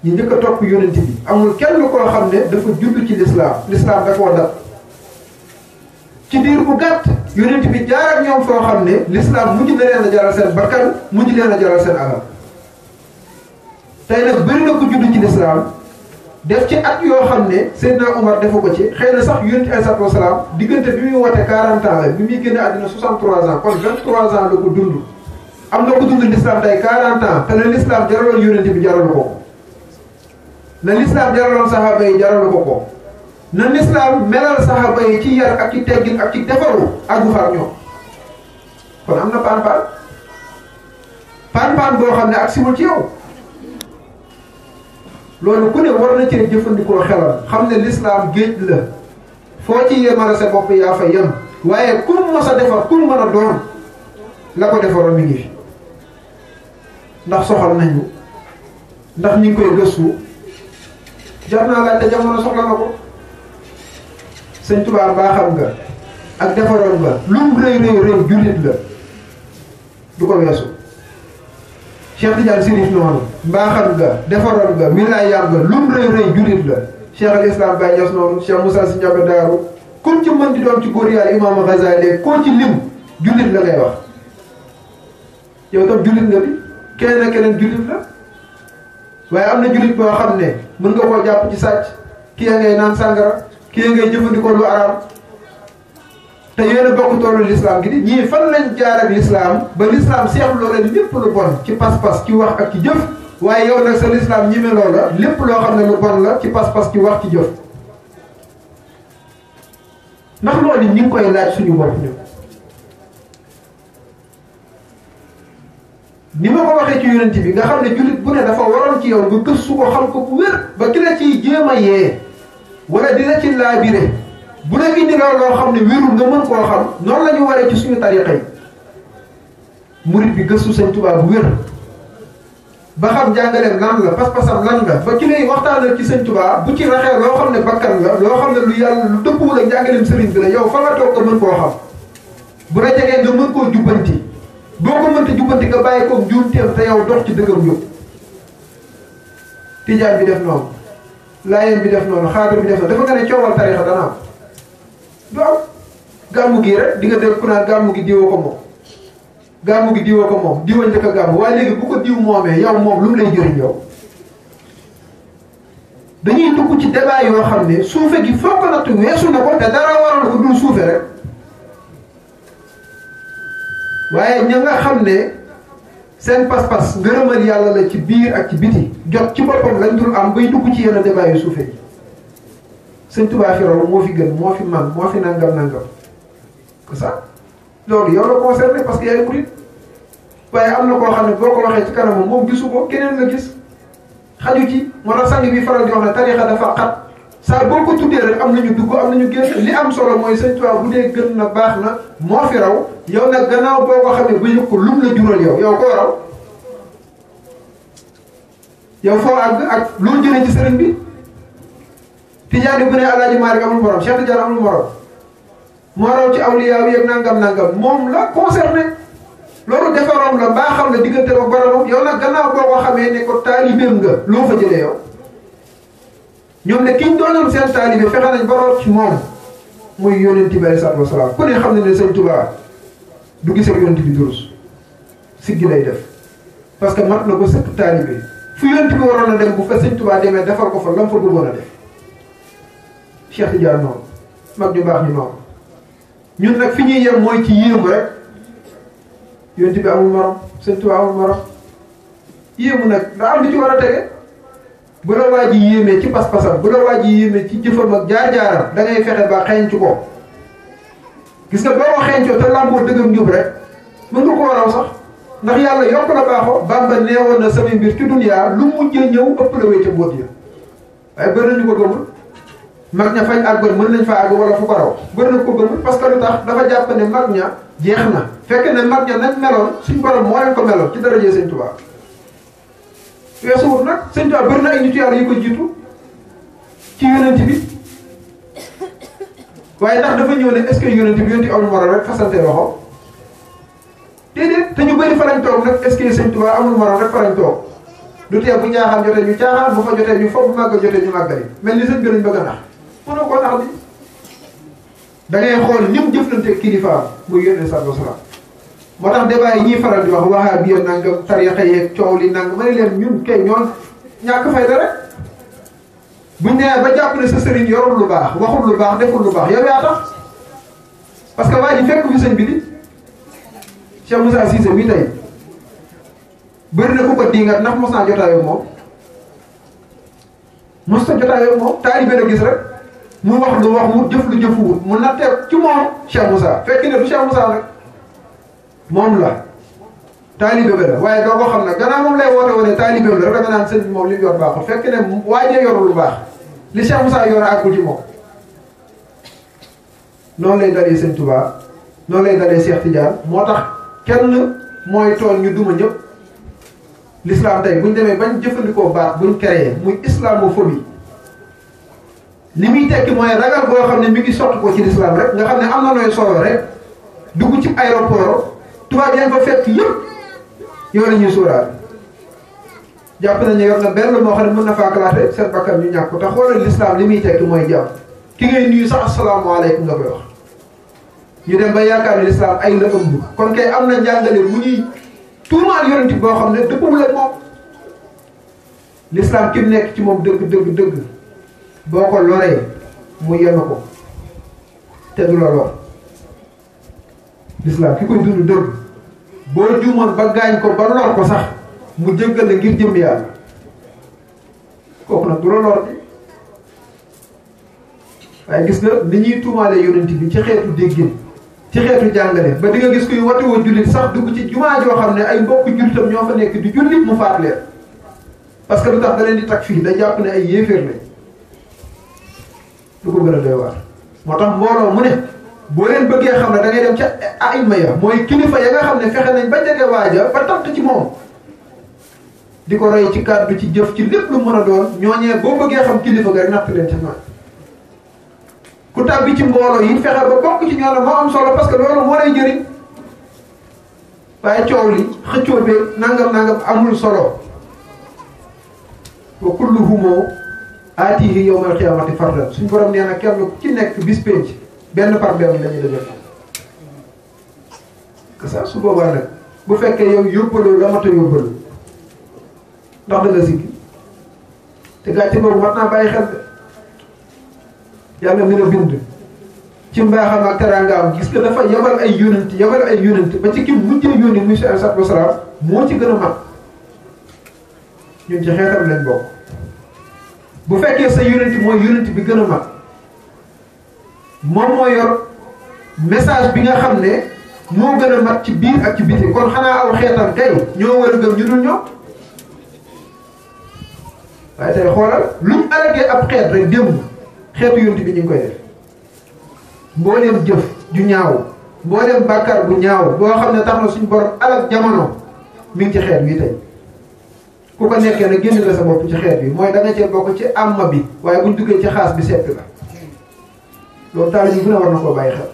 ñi njëkk a topp yonent bi amul kenn koo xam ne dafa judd ci l'islam da koo dab ci diir bu gàtt yonent bi jaar ak ñoom foo xam ne l'islam mujj na leen a jaral seen bakkan mujj leen a jaral seen alal tey nag bëri na ko judd ci l'islam def ci at yoo xam ne Seydina Omar defu ko ci xëy na sax yonent alayhi salaatu wasalaam diggante bi muy woote 40 ans la bi muy génne àddina 63 ans kon 23 ans la ko dund am na ko dund l'islam tey 40 ans te ne l'islam jaraloon yonent bi jaralu ko na l'islam jaraloon saxaaba yi jaralu ko na l'islam melal saxaaba yi ci yar ak ci teggin ak ci defaru àggu fa ak ñoom kon am na paan boo xam ne ak siwul ci yow loolu ku ne war na cee jëfandikoo xelam xam ne l'islam géej la foo ci yemale sa bopp yaa fa yem waaye ku mu mos a defar ku mu mën a doon la ko defaroon mi ngi fi ndax soxal nañu ndax ñu ngi koy gëstu jar naa laaj te jamono soxla na ko sëñ Tuubaa mbaaxam nga ak defaroon nga lu mu rëy jullit la du ko weesu Cheikh Tidiane Sirif noonu mbaaxam nga defaroon nga wilaayam nga lu mu rëy jullit la Cheikh al Islam Baye Niass noonu Cheikh Moussa Sy Ndiaga Daaru kun ci mën di doon ci góor yàlla Imam Ghazali koo ci lim jullit la ngay wax yow tam jullit nga bi keneen jullit la waaye am na jullit boo xam ne mën nga koo jàpp ci sàcc kii ngay naan sàngara kii ngay jëfandikoo lu araam te yéen a bokk tollu l'islam gi di ñii fan lañ jaar ak l'islam ba l'islam seexloo leen lépp lu bon ci pas-pas ci wax ak ci jëf waaye yow nag sa l'islam ñime loola lépp loo xam ne lu bon la ci pas-pas ci wax ci jëf ndax loolu ñi ngi koy laaj suñu bopp ñu ni ma ko waxee ci yonent bi nga xam ne jullit bu ne dafa waroon ci yow nga gëstu ko xam ko bu wér ba ki la ciy jéem a yee wala dina ci laabire bu la indi loo xam ne wérul nga mën koo xam noonu la ñu waree ci suñu tariqa yi murit bi gëstu Sëñ Tuubaa bu wér ba xam jàngaleem lan la pas-pasam lan la ba ki lay waxtaanal ci Sëñ Tuubaa bu ci raxee loo xam ne bakkan la loo xam ne lu yàlla lu dëppuwul ak jàngaleem sëriñ bi la yow fa nga toog nga mën koo xam bu la jegee nga mën koo jubbanti boo ko mënta jubbanti nga bàyyi ko njuumteem te yow dox ci dëggam yóbbu tijaan bi def noonu laayeen bi def noonu xaadir bi def noonu dafa nga ne coowal tarixa dana am du am gàmmu gi rek di nga dégg ku naan gàmmu gi diwoo ko moom gàmmu gi diwoo ko moom diwa njëkk a gàmmu waaye léegi bu ko diw moomee yow moom lu mu lay jëriñ yow dañuy dugg ci débat yoo xam ne suufe gi foog ko nattu weesu na ko te dara waral ko dul suufe rek waaye ña nga xam ne seen pas-pas ngërëmal yàlla la ci biir ak ci biti jot ci boppam lañ dul am bay dugg ci yenn débat yu suufe yi Sëñ Tuubaa fi raw moo fi gën moo fi man moo fi nangam que ça loolu yow la concerné parce que yaay murit waaye am na koo xam ne boo ko waxee ci kanamam moom gisu ko keneen la gis xaju ci moo tax sang bi faral di wax ne tarixa dafa xat saa boo ko tuddee rek am nañu dugg am nañu génn li am solo mooy Sëñ Tuubaa bu dee gën na baax na moo fi raw yow nag gannaaw boo ko xamee ba yëg ko lum la jural yow koo raw yow foo àgg ak loo jëlee ci sëriñ bi Tijaani bu ne Alaaji Maalik amul morom Cheikh Tidiane amul morom moo raw ci awliyaa yi ak nangam moom la concerné loolu defaroom la mbaaxam la diggante ak boromam yow nag gannaaw boo ko xamee ne ko taalibeem nga loo fa jëlee yow ñoom ne kiñ doonoon seen taalibe fexe nañ ba root ci moom muy yonent bi alayhi salaatu wasalaam ku ne xam ne ne Sëñ Tuubaa du gisee yonent bi durus siggi lay def parce que mat na ko sëkk taalibe fu yonent bi waroon a dem bu fa Sëñ Tuubaa demee defal ko fa lam fa bëggoon a def Cheikh Tidiane noonu mag ñu baax ñu noonu ñun nag fi ñuy yem mooy ci yéemu rek yonent bi amul morom Sëñ Tuubaa amul morom yéemu nag daa am lu ci war a tege bu la waa ji yéemee ci pas-pasam bu la waa ji yéemee ci jëfam ak jaar-jaaram da ngay fexe ba xeeñcu ko gis nga boo ko xeeñcoo te làmboo dëggam njub rek mën nga koo raw sax ndax yàlla yokk la baaxoo Bàmba neewoon na samay mbir ci duniyaa lu mujjee ñëw ëpp la wéy ca mbóot ya waaye bëri nañu ko gëmul mag ña fañ àggoon mën nañ fa àgg wala fu ko raw bëri na ko gëmul parce que lu tax dafa jàpp ne mag ña jeex na fekk ne mag ña nañ meloon suñ borom moo leen ko meloon ci darajee Sëñ Tuubaa weesuwut nag Sëñ Tuubaa bëri na ay nitu yàlla yu ko jiitu ci yonent bi waaye ndax dafa ñëw ne est-ce que yonent bi amul morom rek fasante loxo déedéet te ñu bëri fa lañ toog nag est-ce que Sëñ Tuubaa amul morom rek fa lañ toog du tee bu caaxaan jotee ñu caaxaan bu fa jotee ñu foog bu màgg jotee ñu màggali mel ni sëñ bi lañ bëgg a nax mënoo koo nax di da ngay xool ni mu jëflante kilifaam muy yónnee sallallahu alayhi wasallam moo tax débat yi ñuy faral di wax waxaa bi yéen nangam tarixa yeeg coow li nang ma ne leen ñun kay ñoon ñàkk fayda rek buñ nee ba jàpp ne sa sëriñ yorul lu baax waxul lu baax deful lu baax yow yaa tax parce que waa ji fekk fi sëñ bi di Cheikh Moussa Cissé mi tey bëri na ku ko diingat ndax mos naa jotaayoo moom mos ta jotaayoo moom taalibe la gis rek mu wax lu wax mu jëf lu jëfuwut mu nattee ci moom Cheikh Moussa fekk ne du Cheikh Moussa rek moom la taalibe bi la waaye doo ko xam nag gannaaw moom lay woote wane taalibe bi la rek nga naan sëñ bi moom li mu yor baaxul fekk ne waajee yorul lu baax li Cheikh Moussa yor àggul ci moom noonu lay dalee sëñ Touba noonu lay dalee Cheikh Tidiane moo tax kenn mooy tooñ ñu duma ñëpp l'islam tey buñ demee bañ jëfandikoo baat buñ créé muy islamophobie li muy tekki mooy ragal boo xam ne mi ngi sotti ko ci l'islam rek nga xam ne am na nooy solo rek dugg ci aéroport tubaab yaa ngi fa fekk yëpp yow la ñuy sóoraale jàpp nañu yor na benn moo xam ne mën na faa kalaate seen bakkan ñu ñàkk ko te xoolal l'islam li muy tekki mooy jàmm ki ngay nuyu sax asalaamaaleykum nga koy wax ñu dem ba yaakaar ne l'islam ay la ëmb kon kay am na njàngale mu ñuy tuumaal yonent boo xam ne dëppul ak moom l'islam ki mu nekk ci moom dëgg boo ko loree mu yenu ko te du la lor l'islam ki koy dund dëgg boo juumoon ba gaañ ko ba lor ko sax mu jéggal la ngir jëm yàlla kooku nag du la lor bi waaye gis nga ni ñuy tuumaale yonent bi ci xeetu déggin ci xeetu jàngale ba di nga gis kuy wati woo jullit sax dugg ci jumaa joo xam ne ay mbokk jullitam ñoo fa nekk di jullit mu faat leen parce que lu tax da leen di tag fii da jàpp ne ay yéeféer lañ lu ko gën a doy waar moo tax mbooloo mu ne boo leen bëggee xam ne da ngay dem ca aima ya mooy kilifa ya nga xam ne fexe nañ ba jege waaja ba tamt ci moom di ko roy ci kàddu ci jëf ci lépp lu mën a doon ñooñee boo bëggee xam kilifa ga natt leen ca ñooñ ku tàbbi ci mbooloo yi fexe ba bokk ci ñoom moo am solo parce que loolu moo lay jëriñ waaye coow li xëccoo bi nangam amul solo wa kulluhum aatihi yawmal qiyaamati fardan suñ borom nee na kenn ku ci nekk bis penc benn par benn la ñuy dajale que ça su boobaa nag bu fekkee yow yóbbaloo la mat a yóbbalu ndax da nga sikki te gàcce boobu mat naa bàyyi xel de yàlla mi la bind ci mbaaxam ak teraangaam gis nga dafa yabal ay yónent ba ci ki mujjee yónni muy sallallahu alayhi wa sallam moo ci gën a mat ñun ci xeetam lañ bokk bu fekkee sa yónent mooy yónent bi gën a mat moom moo yor message bi nga xam ne moo gën a mat ci biir ak ci biti kon xanaa aw xeetam kay ñoo war a gëm ñu dul ñoom waaye tey xoolal luñ alagee ab xeet rek démb xeetu yónent bi ñu ngi koy def mbooleem jëf ju ñaaw mbooleem bàkkaar bu ñaaw boo xam ne tax na suñ borom alag jamono mi ngi ci xeet wi tey ku ko nekkee nag génn nga sa bopp ci xeet bi mooy da nga cee bokk ci amma bi waaye buñ duggee ci xaas bi seppi la loolu taalibe yi bu ne war na koo bàyyi xel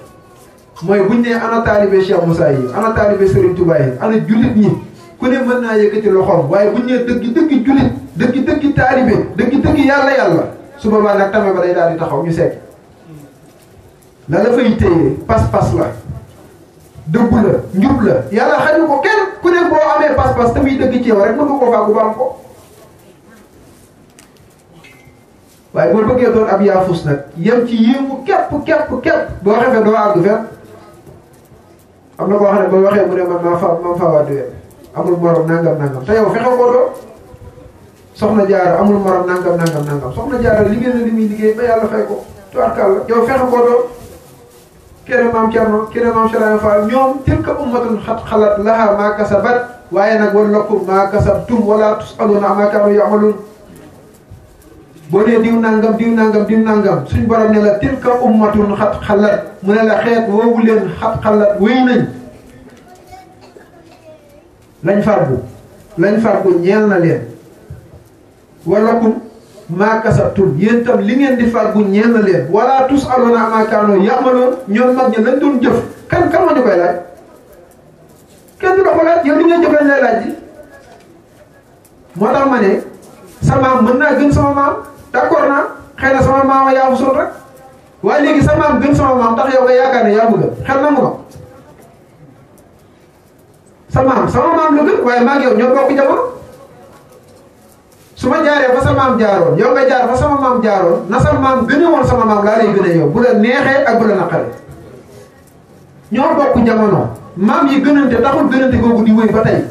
mooy buñ nee ana taalibe Cheikh Moussa yi ana taalibe Serigne Touba yi ana jullit ñi ku ne mën naa yëkkati loxoom waaye buñ nee dëgg jullit dëgg taalibe dëgg yàlla su boobaa nag tame ba day daal di taxaw ñu seet la fay téye pas-pas la dëggu la njub la yàlla xañu ko kenn ku ne boo amee pas-pas te muy dëgg ci yow rek mën nga koo fàggu ba am ko waaye boo bëggee doon ab yaafus nag yem ci yéemu képp boo xefee doo àgg fenn am na koo xam ne boo waxee mu ne man maa fa waa duwee amul morom nangam te yow fexe koo doo soxna jaara amul morom nangam soxna jaara liggéey na li muy liggéey ba yàlla fay ko tubarkàlla yow fexe koo doo keneen maam Thierno keneen maam Chalaye Fall ñoom tilka ummatun xat xalat laha maa kasabat waaye nag wala lakum maa kasabtum wala tusaluna ammaa kaanu ya'maluun boo dee diw nangam suñ borom ne la tilka ummatun xat xalat mu ne la xeet woowu leen xat xalat wéy nañ lañ fargu ñeel na leen walakum maa kasabtum yéen tam li ngeen di fàggu ñeel na leen wala tusaluna ammaa kaanu ya'maluun ñoom mag ñi lañ doon jëf kan moo ñu koy laaj kenn du la ko laaj yow li ngay jëf lañ lay laaj ji moo tax ma ne sa maam mën naa gën sama maam d'accord naa xëy na sama maam yaa fu sol rek waaye léegi sa maam gën sama maam tax yow nga yaakaar ne yaa bëgg xel na mu ko sama maam la gën waaye maa ngi yow ñoo bokk jamono su ma jaaree fa sa maam jaaroon yow nga jaar fa sama maam jaaroon na sa maam gëne woon sama maam laa lay gëne yow bu la neexee ak bu la naqaree ñoo bokk jamono maam yi gënante taxul gënante googu di wéy ba tey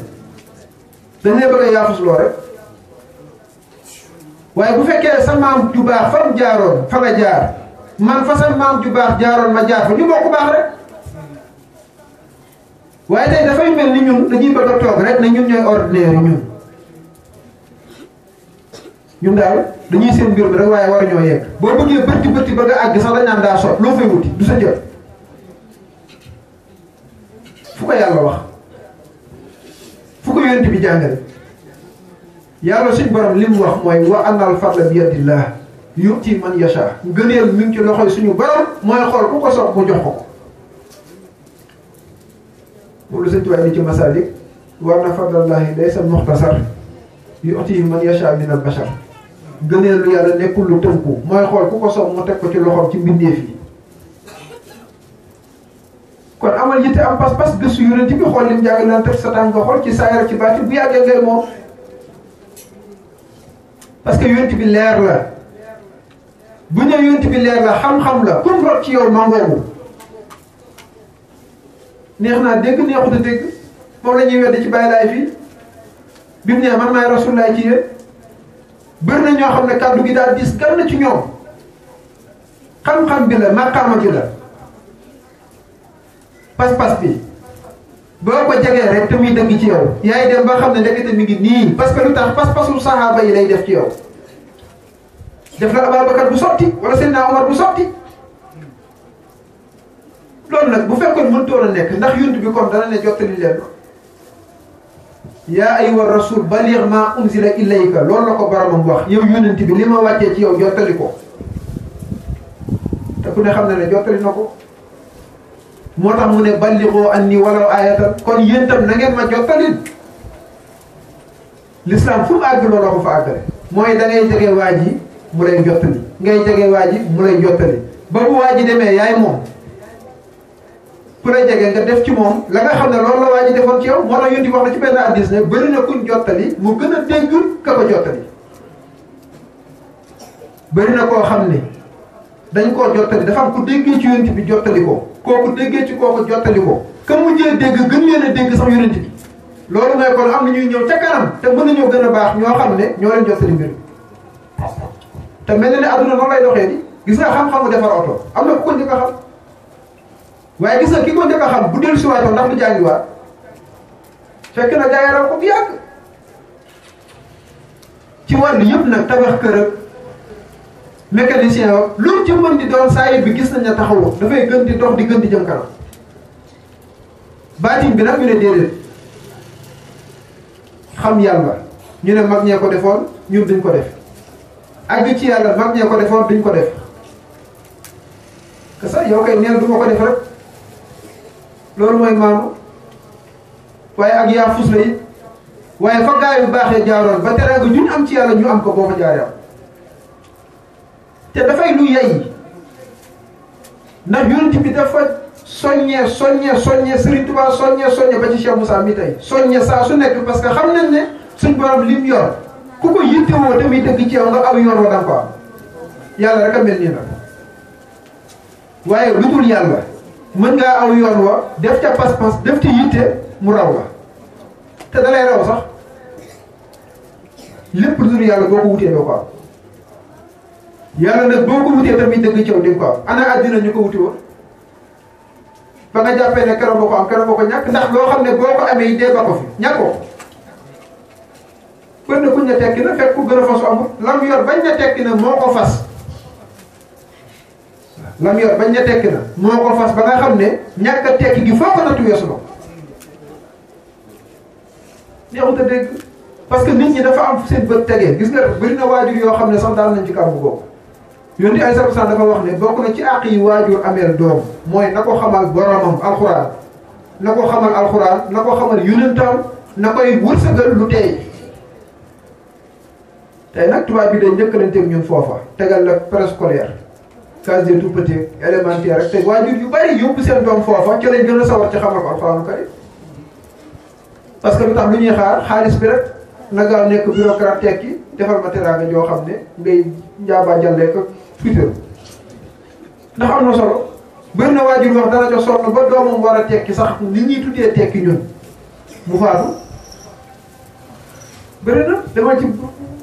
dañ lay bëgg a yaafus loo rek waaye bu fekkee sa maam ju baax fa mu jaaroon fa nga jaar man fa sa maam ju baax jaaroon ma jaar fa ñu bokk baax rek waaye tey dafay mel ni ñun dañuy bëgg a toog rek ne ñun ñooy ordinaire ñun daal dañuy seen mbir mi rek waaye war ñoo yegg boo bëggee bërti bëgg a àgg sax dañ naan daa sot loo fay wuti du sa jot fu ko yàlla wax fu ko yonent bi jàngale yàlla suñ borom li mu wax mooy wa annal fadla bi yadillah yu'ti man yasha ngëneel mi ngi ci loxoy suñu borom mooy xool ku ko soog mu jox ko moom la sëñ Tuubaa ni ci Masaalik war na fadlallahi laysa muxtasar yu'ti man yasha min al bashar ngëneelu yàlla nekkul lu tënku mooy xool ku ko soog mu teg ko ci loxoom ci mbindeef yi kon amal yitte am pas-pas gëstu yonent bi xool lim jàng leen teg sa tànk nga xool ci saayir ci baati bu yàggee ngay moom parce que yonent bi leer la bu ñëw yonent bi leer la xam-xam la comme rot ci yow mangoobu neex naa dégg neexut a dégg moom la ñuy weddi ci bàyyi laay fii bi mu ne man maay rasulaay ci yéen bëri na ñoo xam ne kàddu gi daal dis gan ci ñoom xam-xam bi la maqaama bi la pas-pas bi boo ko jegee rek te muy dëgg ci yow yaay dem ba xam ne ndekete mi ngi nii parce que lu tax pas-pasu sahaaba yi lay def ci yow def la Ababacar bu sotti wala Seydina Omar bu sotti loolu nag bu fekkoon mëntoon a nekk ndax yonent bi kon dana ne jottali leen yaa ayyuha rasul baligh ma unzila ilayka loolu la ko boromam wax yow yonent bi li ma wàccee ci yow jottali ko te ku ne xam ne jottali na ko moo tax mu ne ballighoo anni walaw ayatan kon yéen tam na ngeen ma jottalil l'islam fu mu àgg looloo ko fa àggale mooy da ngay jege waa ji mu lay jottali ngay jege waa ji mu lay jottali ba bu waa ji demee yaay moom ku la jege nga def ci moom la nga xam ne loolu la waa ji defoon ci yow moo tax yonti wax na ci benn hadiis ne bëri na kuñ jottali mu gën a dégg ka ko jottali bëri na koo xam ne dañ koo jottali dafa am ku déggee ci yonent bi jottali ko kooku déggee ci kooku jottali ko ka mujjee dégg gën leen a dégg sax yonent bi loolu mooy kon am na ñuy ñëw ca kanam te mën nañoo gën a baax ñoo xam ne ñoo leen jottali mbir te mel na ne adduna noonu lay doxee di gis nga xam-xamu defar oto am na ku ko njëkk a xam waaye gis nga ki ko njëkk a xam bu dellu si waatoon ndax du jàngiwaat fekk na gaa yaram ko bu yàgg ci wàllu yëpp nag tabax kër ak mécanicien wa loolu ci mën di doon saa yi bi gis nañ ne taxawoo dafay gën di dox di gën di jëm kanam baatin bi nag ñu ne déedéet xam yàlla ñu ne mag ñee ko defoon ñun duñ ko def àgg ci yàlla mag ñee ko defoon duñ ko def que ça yow kay neel du ma ko def rek loolu mooy maamu waaye ak yaa fus la it waaye fa gaa yu baaxee jaaroon ba tere nga ñun am ci yàlla ñu am ko boo fa jaaree am te dafay lu yey ndax yonent bi dafa soññee Serigne Touba soññee ba ci Cheikh Moussa mi tey soññee saa su nekk parce que xam nañ ne suñ borom lim yor ku ko yittewoo tamit dëgg ci yow nga aw yoon wa danga ko am yàlla rek a mel nii nag waaye lu dul yàlla mën ngaa aw yoon wa def ca pas-pas def ci yitte mu raw la te da lay raw sax lépp lu dul yàlla boo ko wutee doo ko am yàlla nag boo ko wutee tamit dëgg ci yow di nga ko am ana àddina ñu ko wuti woon ba nga jàppee ne keroog boo ko am keroog boo ko ñàkk ndax loo xam ne boo ko amee yi dee ba ko fi ñàkkoo bër na kuñ ne tekki na fekk ku gën a fasu amul lam yor bañ ne tekki na moo ko fas lam yor bañ ne tekki na moo ko fas ba nga xam ne ñàkk a tekki gi foo ko nattu weesu na neexut a dégg parce que nit ñi dafa am seen bët tegee gis nga bëri na waajur yoo xam ne sax daal nañ ci kàmbu googu yónni ay sarkosan dafa wax ne bokk na ci àq yi waajur ameel doom mooy na ko xamal boromam alxuraan na ko xamal alxuraan na ko xamal yonentam na koy wërsëgal lu tey tey nag tubaab bi day njëkkalanteeg ñun foofa tegal la préscolaire case des tout-petits élémentaire rek te waajur yu bari yóbbu seen doom foofa ci lañ gën a sawar ci xamal ko alxuraanu karim parce que lu tax lu ñuy xaar xaalis bi rek na gaaw nekk bureaucrate tekki defal ma teraanga joo xam ne ngay njaaba jàllee ko futur ndax am na solo bëri na waajur wax dana ca sonn ba doomam war a tekki sax li ñuy tuddee tekki ñun mu faatu bëri na dama ci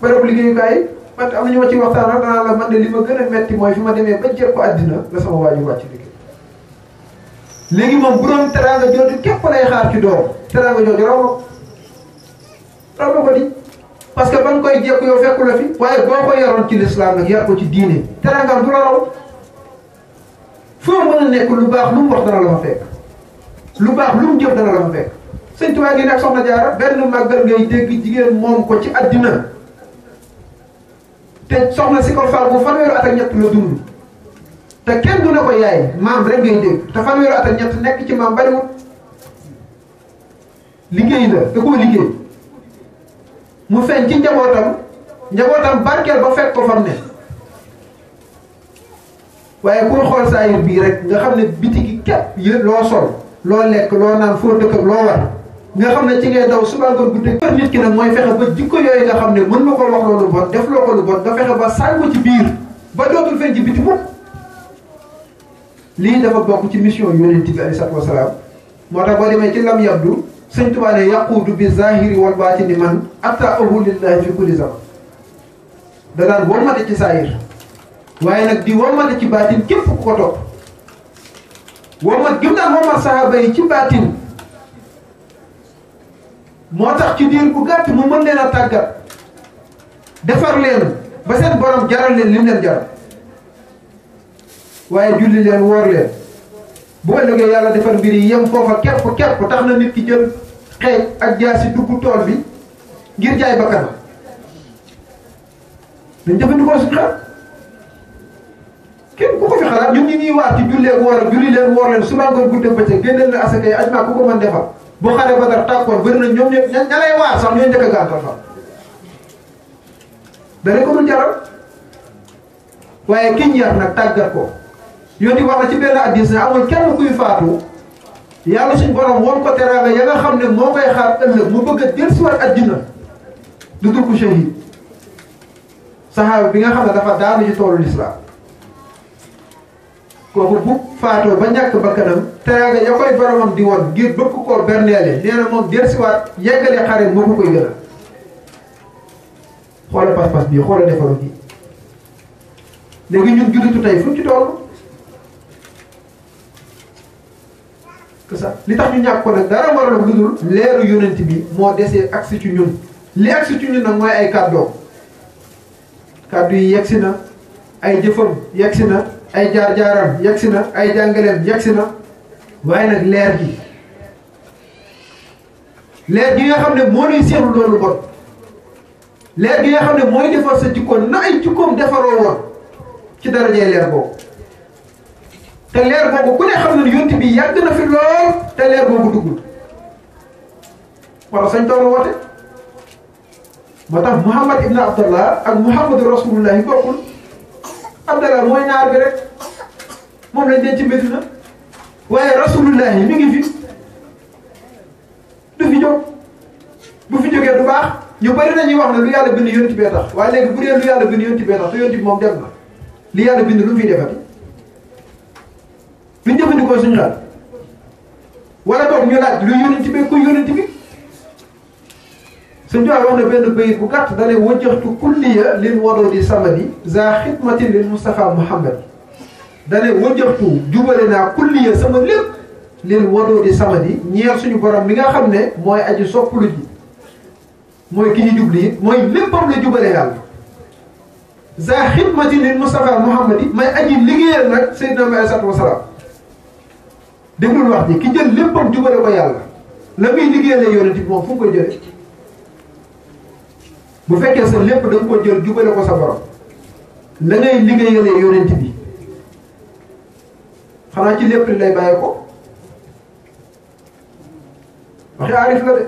bërëb liggéeyukaay yi man am na ñu ma ci waxtaan ak danaa la man de li ma gën a metti mooy fi ma demee ba jël ko àddina la sama waajur wàcc liggéey léegi moom bu doon teraanga jooju képp lay xaar ci doom teraanga jooju raw na ko di parce que ban koy jekku yow fekku la fi waaye boo ko yaroon ci lislaam nag yar ko ci diine teraangam du la raw foo mën a nekk lu baax lu mu wax dana la fa fekk lu baax lu mu jëf dana la fa fekk sëñ Tuubaa gi nag soxna Jaara benn màggal ngay dégg jigéen moom ko ci àddina te soxna si ko fal bu fanweeri at ak ñett la dund te kenn du ne ko yaay maam rek ngay dégg te fanweeri at ak ñett nekk ci maam bariwul liggéey la da koo liggéey mu feeñ ci njabootam barkeel ba fekk ko fam ne waaye kuy xool saa yir bii rek nga xam ne biti gi képp yë loo sol loo lekk loo naan foo dëkk ak loo war nga xam ne ci ngay daw suba ngoon guddi kër nit ki nag mooy fexe ba jikko yooyu nga xam ne mën na ko wax loolu bon def loo ko lu bon nga fexe ba sañ ko ci biir ba dootul feeñ ci biti mukk lii dafa bokk ci mission yonent bi alayhi salaatu wasalaam moo tax boo demee ci lam yabdu sëñ Tuubaa ne yaquudu bi zahiri wal baatini man atta ahu lillahi fi kulli zaman da daan wommate ci saahir waaye nag di wommate ci baatin képp ku ko topp wommat gëm daan wommat sahaaba yi ci baatin moo tax ci diir bu gàtt mu mën leen a tàggat defar leen ba seen borom jaral leen lim leen jaral waaye julli leen woor leen bu ëllëgee yàlla defar mbir yi yem foofa képp tax na nit ki jël xeej ak jaasi dugg tool bi ngir jaay bakkanam dañ jëfandikoo suñu xel kenn ku ko fi xalaat ñun ñi ñuy waat ci julli leen woor leen suba ngoon guddeeg bëccëg génneel na asaka yi ajmaa ku ko mën defal bu xare ba dara tàkkoon bëri na ñoom ña lay waar sax ñooy njëkk a gàntal fa dana ko dul jaral waaye kiñ yar nag tàggat ko yónni wax na ci benn hadiis ne amul kenn kuy faatu yàlla suñ borom woon ko teraanga ya nga xam ne moo koy xaar ëllëg mu bëgg a dellusiwaat àddina lu dul ko shahid saxaaba bi nga xam ne dafa daanu ci toolu lislaam kooku bu faatoo ba ñàkk bakkanam teraanga ya koy boromam di woon ngir bëgg koo berneele nee na moom dellusiwaat yeggalee xare moo ko koy gën a xoola pas-pas bii xoola defaru bi léegi ñun jullitu tey fu ñu ci toll que ça li tax ñu ñàkk ko nag dara waral lu dul leeru yonent bi moo desee agsi ci ñun li agsi ci ñun nag mooy ay kàddoom kàddu yi yegsi na ay jëfam yegsi na ay jaar-jaaram yegsi na ay jàngaleem yegsi na waaye nag leer gi nga xam ne moo lay seetlu loolu bon leer gi nga xam ne mooy defar sa jikkoon na ay jikkoom defaroo woon ci darajee leer boobu te leer boobu ku ne xam ne yonent bi yàgg na fi lool te leer boobu duggul wala sañ toolu woote moo tax Muhammad ibn Abdallah ak Muhammadu Rasulullah yi bokkul Abdallah mooy naar bi rek moom lañ denc ci Medina waaye Rasulullah yi mi ngi fi du fi jóg bu fi jógee du baax ñu bari nañuy wax ne lu yàlla bind yonent bee tax waaye léegi bu dee lu yàlla bind yonent bee tax te yonent bi moom dem na li yàlla bind lu mu fiy defati duñ jëfandikoo suñu xel wala toog ñu laaj lu yonent bi ku yonent bi suñ joxe wax na benn bayit bu gàtt da ne wajjahtu kulliya lil wadudi samadi za xidmatin lil Mustafa Muhammad da ne wajjahtu jubale naa kulliya sama lépp lil wadudi samadi ñeel suñu borom mi nga xam ne mooy aji sopplu ji mooy ki ñu jubli it mooy léppam la jubale yàlla za xidmatin lil Mustafa Muhammad yi may aji liggéeyal nag Seydina Muhammad sallallahu alayhi wa sallam déglul wax ji ki jël léppam jubale ko yàlla la muy liggéeyalee yonent bi moom fu mu koy jëlee bu fekkee sa lépp da nga ko jël jubale ko sa borom la ngay liggéeyalee yonent bi xanaa ci lépp li lay bàyyi ko waxi aarif la de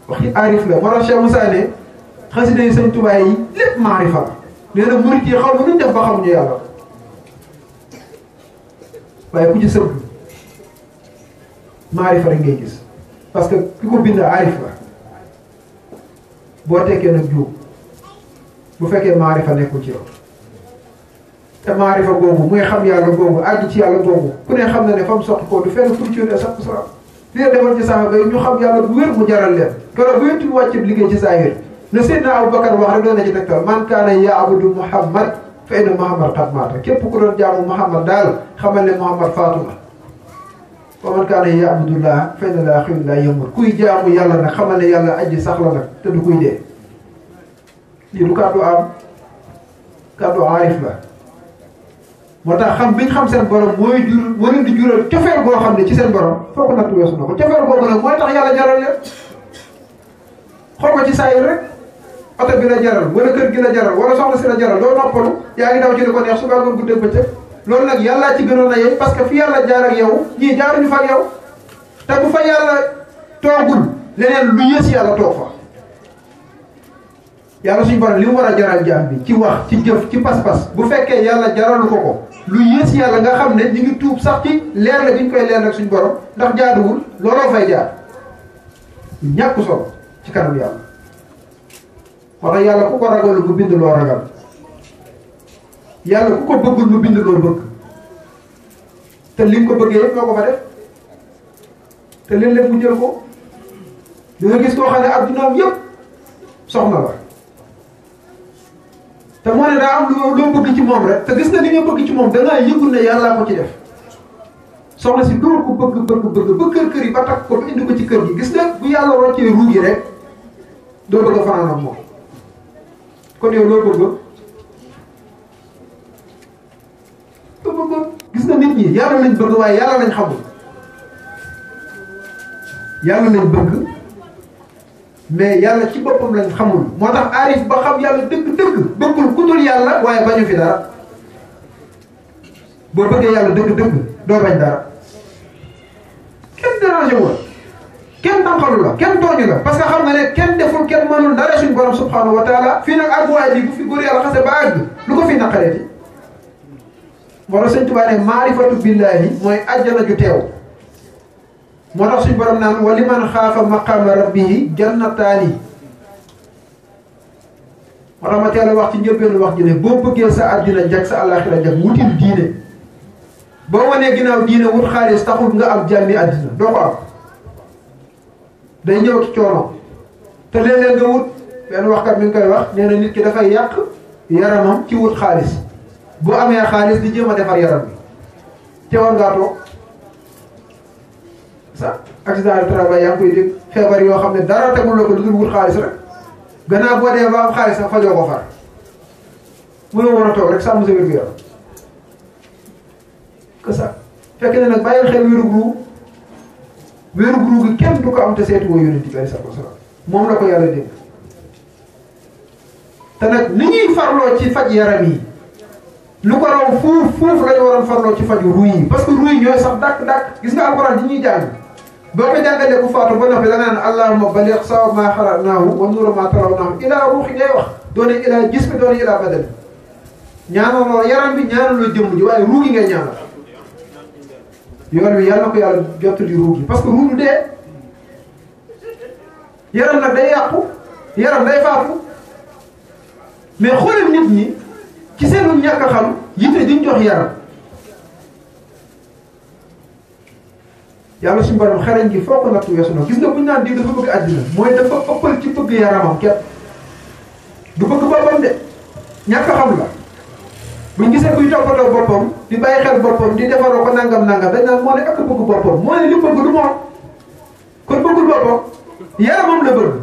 waxi aarif la moo tax Cheikh Moussa ne xasida yi sëñ Tuubaa yi lépp maarifa la nee na murit yi xaw ma nuñ def ba xamuñu yàlla waaye ku ci sëgg maarifa rek ngay gis parce que ki ko bind aarif la boo tekkee nag juum bu fekkee maarifa nekkul ci yow te maarifa googu muy xam yàlla googu àgg ci yàlla googu ku ne xam na ne fa mu sotti ko du fenn fu ci yónnee sax salaam li leen defoon ci saxaaba yi ñu xam yàlla bu wér mu jaral leen keroog bu yonent bi wàcc liggéey ci saahir ne Seydina Aboubacar wax rek doon na ci tegtal man kaana ya'budu Muhammad fa inna Muhammad qad maata képp ku doon jaamu Muhammad daal xamal ne Muhammad faatu na wa man kaana ya'budu llaaha fa inna llaaha hayyun laa yamuut kuy jaamu yàlla nag xamal ne yàlla aji sax la nag te du kuy dee lii du kàddu am kàddu aarif la moo tax xam biñ xam seen borom mooy jur moo leen di jural cofeel goo xam ne ci seen borom foo ko natt weesu na ko cofeel googu nag mooy tax yàlla jaral leen xool ko ci saa yi rek oto bi la jaral wala kër gi la jaral wala soxna si la jaral doo noppalu yaa ngi daw ci li ko neex suba ngoon guddeeg bëccëg loolu nag yàllaa ci gënoon a yey parce que fi yàlla jaar ak yow ñii jaaruñu fa ak yow te bu fa yàlla toogul leneen lu yées yàlla toog fa yàlla suñu borom li mu war a jaral jaam bi ci wax ci jëf ci pas-pas bu fekkee yàlla jaralu ko lu yées yàlla nga xam ne ñu ngi tuub sax ci leer la bi ñu koy leer nag suñu borom ndax jaaduwul looloo fay jaar ñàkk solo ci kanam yàlla moo tax yàlla ku ko ragal mu bind loo ragal yàlla ku ko bëggul mu bind loo bëgg te li nga ko bëggee yëpp moo ko fa def te léeg-léeg mu jël ko di nga gis koo xam ne addunaam yëpp soxna la te moo ne daa am loo bëgg ci moom rek te gis nga li nga bëgg ci moom dangaa yëgul ne yàllaa ko ci def soxna si doo ko bëgg ba kër yi ba takk ko ba indi ko ci kër gi gis nga bu yàlla roccee ruu gi rek doo bëgg a fanaan ak moom kon yow loo bëgg doo bëgg gis nga nit ñi yàlla lañ bëgg waaye yàlla lañ xamul yàlla lañ bëgg mais yàlla ci boppam lañ xamul moo tax aarif ba xam yàlla dëgg-dëgg bëggul ku dul yàlla waaye bañu fi dara boo bëggee yàlla dëgg-dëgg doo bañ dara kenn dérangé wu la kenn tànqalu la kenn tooñu la parce que xam nga ne kenn deful kenn mënul dara suñu borom subhanahu wa taala fii nag àgguwaay bi bu fi góor yàlla xase ba àgg lu ko fi naqareeti moo tax sëñ Tuubaa ne maarifatu billahi mooy àjjana ju teew moo tax suñu borom naan wa liman xaafa maqaama rabbihi jannataani moo tax ma teel a wax ci njëlbeenu wax ji ne boo bëggee sa àddina jag sa àllaaxira jag wutil diine boo wanee ginnaaw diine wut xaalis taxul nga am jàmmi àddina doo ko am day ñëw ci coono te léeg-léeg nga wut benn waxkat mi ngi koy wax nee na nit ki dafay yàq yaramam ci wut xaalis bu amee xaalis di jéem a defar yaram bi te war ngaa toog sa accident de travail yaa ngi koy dégg feebar yoo xam ne dara tegul la ko lu dul wut xaalis rek gannaaw boo dee ba am xaalis sax fajoo ko far mënoo war a toog rek sàmm sa wér gu yaram que ça fekk ne nag bàyyil xel wéeru guru gi kenn du ko am te seetu woo yonent bi alayhi salaatu wa salaam moom la ko yàlla dégg te nag ni ñuy farloo ci faj yaram yi lu ko raw fuuf lañu waroon farloo ci faju ruy yi parce que ruy ñooy sax dàkk gis nga alxuraan di ñuy jàng boo ko jàngalee ku faatu ba noppi da naan allahumma baligh sawa ma xalaqnaahu wa nuura ma tarawnaahu ilaa ruuxi ngay wax doone ilaa jismi doone ilaa badani ñaanaloo yaram bi ñaanaloo jëmm ji waaye ruugi ngay ñaanal yoon wi yàlla na ko yàlla jottali ruugi parce que ruugi dee yaram nag day yàqu yaram day faatu mais xoolal nit ñi ci seenu ñàkk a xam yitte diñ jox yaram yàlla suñu borom xarañ gi foo ko nattu weesu na gis nga buñ naan diw dafa bëgg àddina mooy dafa ëppal ci bëgg yaramam képp du bëgg boppam de ñàkk a xam la buñ gisee kuy toppatoo boppam di bàyyi xel boppam di defaroo ko nangam dañ naan moo ne ak bëgg boppam moo ne li bëgg du moom kon bëggul boppam yaramam la bëgg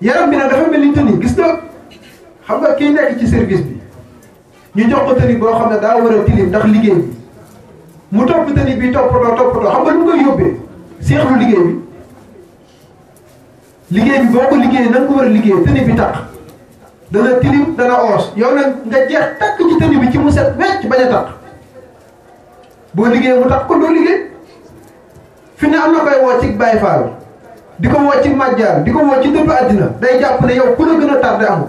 yaram bi nag dafa mel ni tëni gis nga xam nga kii nekk ci service bi ñu jox ko tëni boo xam ne daa war a tilim ndax liggéey bi mu topp tëni bi toppatoo xam nga lu mu koy yóbbee seexlu liggéey bi boo ko liggéeyee na nga ko war a liggéey tëni bi taq dana tilim dana oos yow nag nga jeex takk ci tëni bi ci mu set wecc bañ a taq boo liggéeyee mu taq ko doo liggéey fi ne am na koy woo ci Baay Faal di ko woo ci màjjaal di ko woo ci dëddu àddina day jàpp ne yow ku la gën a tardé amul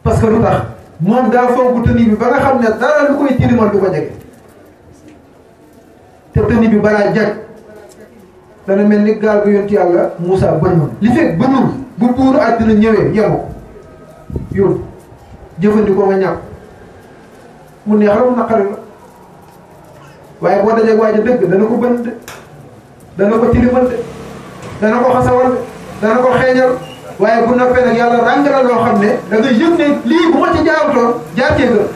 parce que lu tax moom daa fonk tëni bi ba nga xam ne dara lu koy tilimal du ko jege te tëni bi balaa jag dana mel ni gaal gu yonti yàlla Moussa bënnoon li fekk bënnul bu buuru àddina ñëwee yemu ko yóbbu jëfandikoo nga ñàkk mu neex la mu naqari la waaye boo dajee waaja dëgg dana ko bën de dana ko tilimal de dana ko xasawal de dana ko xeeñal waaye bu noppee nag yàlla ràng la loo xam ne da nga yëg ne lii bu ma ci jaarutoon jaartee gën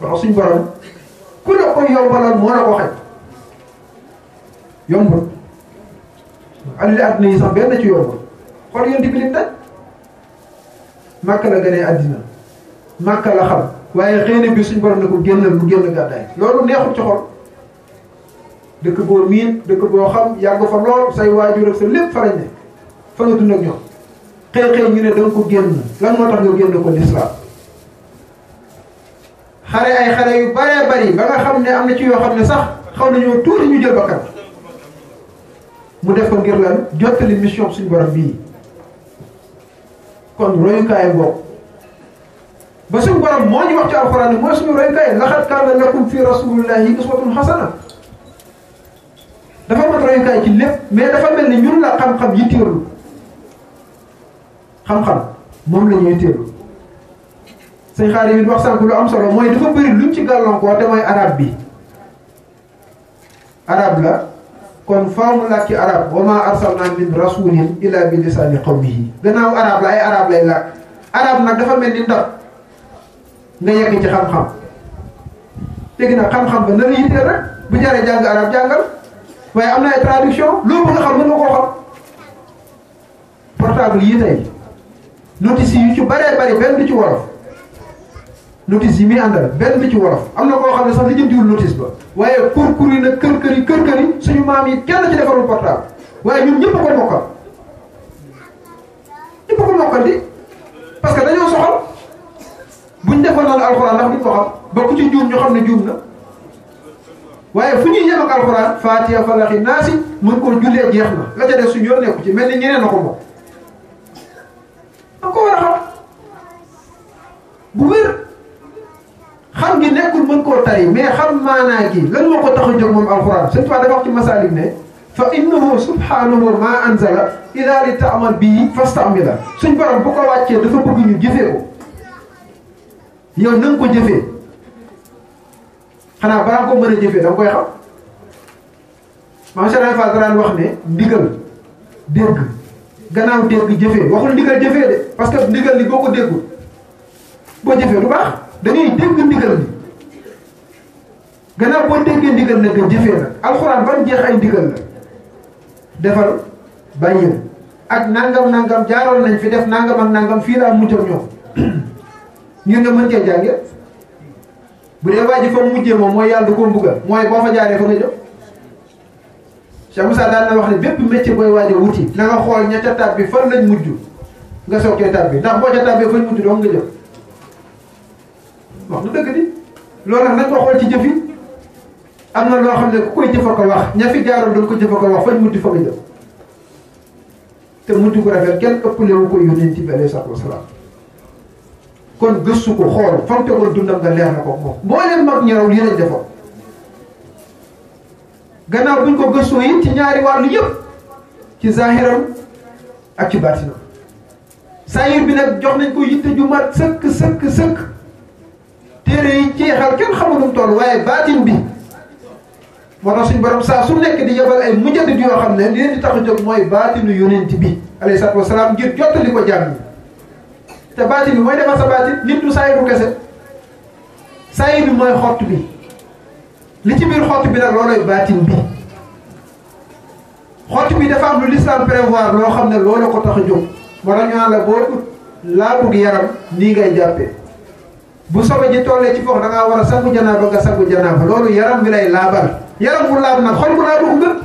wax suñ borom ku la ko yombalal moo la ko xaj yombul alali àddina yi sax benn ci yombul xool yéen di bilim daj màkka la gënee àddina màkka la xam waaye xëy na bi suñ borom ne ko génnal mu génn gàddaay loolu neexul ci xol dëkk boo miin dëkk boo xam yàgg fa lool say waajur ak sa lépp fa lañ ne fa nga dund ak ñoom xëy ñu ne da nga ko génn lan moo tax nga génn ko lislaam xare ay xare yu baree bari ba nga xam ne am na ci yoo xam ne sax xaw nañoo tuuti ñu jël bakkan mu def ko ngir lan jottali mission suñu borom bii kon royukaay boobu ba suñu borom moo ñu wax ci alxuraan ne mooy suñu royukaay laqad kaana lakum fi rasulillahi uswatun hasana dafa mat royukaay ci lépp mais dafa mel ni ñun la xam-xam yitteelu xam-xam moom la ñu yitteelu sëñ xaar yi wax sànq lu am solo mooy dafa bëri luñ ci gàllankoor te mooy arab bi arab la kon faaw mu làkki arab wa ma arsalna min rasulin illa bi lisaani qawmihi gannaaw arab la ay arab lay làkk arab nag dafa mel ni ndab nga yegg ci xam-xam léegi nag xam-xam ba na la yitteel rek bu jaree jàng arab jàngal waaye am na ay traduction loolu bëgg nga xam mën nga koo xam portable yi tey notice yi yu ci baree bari benn du ci wolof notice yi muy àndal benn du ci wolof am na koo xam ne sax li jëndiwul notice ba waaye kur yi nag kër yi suñu maam yi kenn ci defarul portable waaye ñun ñëpp a ko mokkal ñëpp a ko mokkal di parce que dañoo soxal buñ defoon naan alxuraan ndax duñ ko xam ba ku ci juum ñu xam ne juum na waaye fu ñuy yem ak alxuraan Faatiha Falaqi Naasi mën koo jullee jeex na la ca def suñu yoon nekku ci mel ni ñeneen na ko moom da ko war a xam bu wér xam gi nekkul mën koo tari mais xam maanaa gi lan moo ko tax a jóg moom alxuraan Sëñ Tuubaa dafa wax ci Masaalik ne fa innahu subhanahu ma anzala ila li taamal bii fastamila suñ borom bu ko wàccee dafa bëgg ñu jëfee ko yow na nga ko jëfee xanaa balaa ko mën a jëfee da nga koy xam maam Cheikh Fall daan wax ne ndigal dégg gannaaw dégg jëfee waxul ndigal jëfee de parce que ndigal li boo ko déggul boo jëfee du baax da ngay dégg ndigal li gannaaw boo déggee ndigal nag nga jëfee nag alxuraan ban jeex ay ndigal la defal bàyyil ak nangam jaaroon nañ fi def nangam ak nangam fii laa mujj ak ñoom ngir nga mën cee jànge bu dee waa ji fa mujjee moom mooy yàlla du ko mbugal mooy boo fa jaaree fa nga jóg Cheikh Moussa daan na wax ne bépp métier booy waaj a wuti na nga xool ña ca tab bi fan lañ mujj nga soog cee tab bi ndax boo ca tabbee fañ mujj doon nga jëm wax nu dëgg di loolu nag nañ ko xool ci jëf yi am na loo xam ne ku koy jëfa ko wax ña fi jaaroon doon ko jëfa ko wax fañ mujj fa nga jëm te mujj ko rafet kenn ëppale wu ko yónneen ci bi alayhi salaatu wasalaam kon gëstu ko xool fa mu tegoon dundam nga leer na ko moom boo leen mag ñaraw lii lañ defoon gannaaw buñ ko gëstoo it ci ñaari wàllu yëpp ci zahiram ak ci baatinam saayir bi nag jox nañ ko yitte ju mat sëkk téere yi jeexal kenn xamanum toll waaye baatin bi moo tax suñ borom saa su nekk di yebal ay mujaddid yoo xam ne li leen di tax a jóg mooy baatinu yonent bi alayhi salaatu wasalaam ngir jottali ko jàmm te baatin bi mooy defar sa baatin nit du saayiru kese saayir bi mooy xott bi li ci biir xott bi nag loolooy baatin bi xott bi dafa am lu l'islam prévoir loo xam ne loolu ko tax a jóg moo tax ñu naan la boo ut laabug yaram nii ngay jàppee bu sobe ji tollee ci foofu da ngaa war a sangu janaaba nga sangu janaaba loolu yaram bi lay laabal yaram mu laab nag xol bu laabu ko gën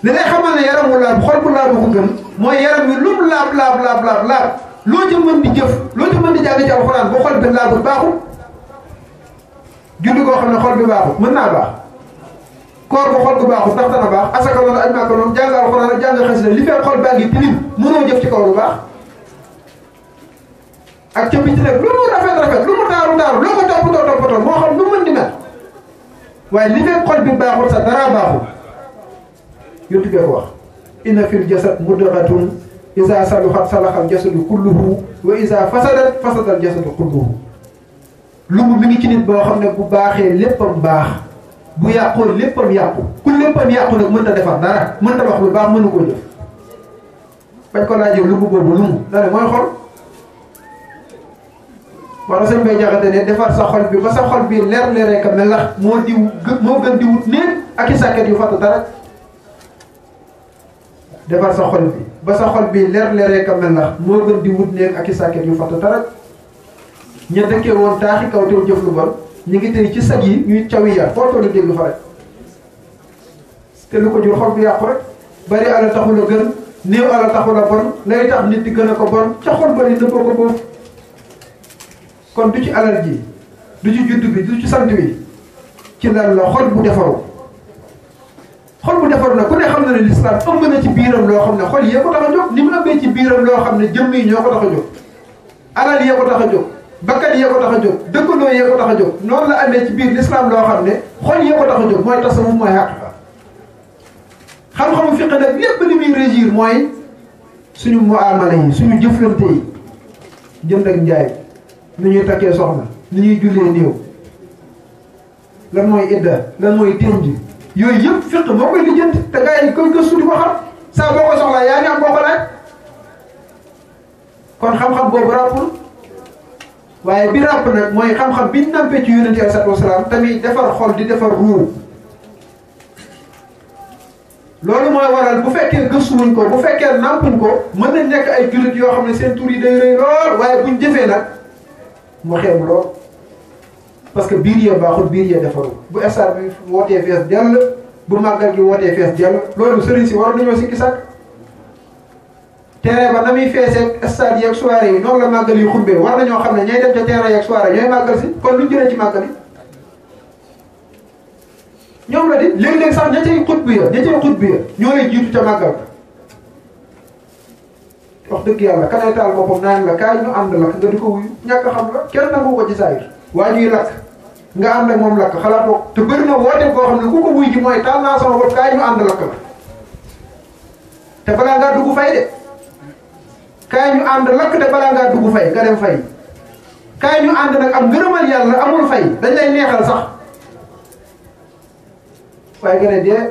li lay xamal ne yaram mu laab xol bu laabu ko gën mooy yaram bi lu mu laab loo ci mën di jëf loo ci mën di jàng ci alxuraan bu xol bi laabul baaxul julli koo xam ne xol bi baaxul mën naa baax koor bu xol bu baaxul ndax dana baax asaka noonu aj Màkka noonu jàng alxuraan ak jàng xasida li fekk xol baa ngi tilim mënoo jëf ci kaw lu baax ak ca biti nag lu mu rafet lu mu taaru loo ko toppatoo moo xam lu mën di mel waaye li fekk xol bi baaxul sa dara baaxul yontu bee ko wax inna fil jasad mudghatun iza saluhat salaxal jasadu kulluhu wa iza fasadat fasadal jasadu kulluhu lu mu mi ngi ci nit boo xam ne bu baaxee léppam baax bu yàqoo léppam yàqu ku léppam yàqu nag mënta defar dara mënta wax lu baax mënu koo jëf bañ ko laajee lu mu boobu lu mu da ne mooy xol wala sëñ bay jaxate ne defar sa xol bi ba sa xol bi leer ka melax moo gën di wut néeg ak i sàkket yu fatt dara defar sa xol bi ba sa xol bi leer ka melax moo gën di wut néeg ak i sàkket yu fatt dara ña dëkkee woon taaxi kaw te jëf lu bon ñu ngi tey ci sag yi ñuy cawi yar foo toll dégg fa rek te lu ko jur xol bi yàqu rek bari ala taxul a gën néew ala taxul a bon lay tax nit di gën a ko bon ca xol ba ni nëppoo ko boobu kon du ci alal ji du ci judd bi du ci sant bi ci lan la xol bu defaru na ku ne xam na ne lislaam ëmb na ci biiram loo xam ne xol yee ko tax a jóg ni mu ëmbee ci biiram loo xam ne jëmm yi ñoo ko tax a jóg alal yee ko tax a jóg bakkan yee ko tax a jóg dëkkandoo yee ko tax a jóg noonu la amee ci biir lislaam loo xam ne xol yee ko tax a jóg mooy tasawuf mooy xaqiqa xam-xamu fiq nag lépp li muy régir mooy suñu muamala yi suñu jëflante yi jënd ak njaay ni ñuy takkee soxna ni ñuy jullee néew lan mooy idda lan mooy ténj yooyu yëpp fiq moo koy lijjanti te gars yi koy gëstu di ko xam saa boo ko soxlaa yaa ngi am boo ko laaj kon xam-xam boobu ràppul waaye bi ràpp nag mooy xam-xam bi nampee ci yonente alayhi salaatu wasalaam tamit defar xol di defar ruu loolu mooy waral bu fekkee gëstuwuñ ko bu fekkee nampuñ ko mën nañ nekk ay jullit yoo xam ne seen tur yi day rëy lool waaye buñ jëfee nag mu xeeb lool parce que biir yee baaxul biir yee defaru bu stade bi wootee fees dell bu màggal gi wootee fees dell loolu sëriñ si war nañoo sikki sàkk terrain ba na muy feesee stade yeeg soirée yi noonu la màggal yi xumbee war nañoo xam ne ñooy dem ca terrain yeeg soirée ñooy màggal si kon luñ jëlee ci màggal yi ñoom la di léeg-léeg sax ña cay xut bi ya ñoo lay jiitu ca màggal wax dëgg yàlla kanay taal boppam naan la kaay ñu ànd lakk nga di ko wuyu ñàkk xam la kenn nangu ko ci saayir waa ñuy lakk nga ànd ak moom lakk xalaatoo te bëri na woote boo xam ne ku ko wuy ji mooy taal naa sama bopp kaay ñu ànd lakk la te balaa ngaa dugg fay de kaay ñu ànd lakk te balaa ngaa dugg fay nga dem fay kaay ñu ànd nag am ngërëmal yàlla amul fay dañ lay neexal sax waaye nga ne dee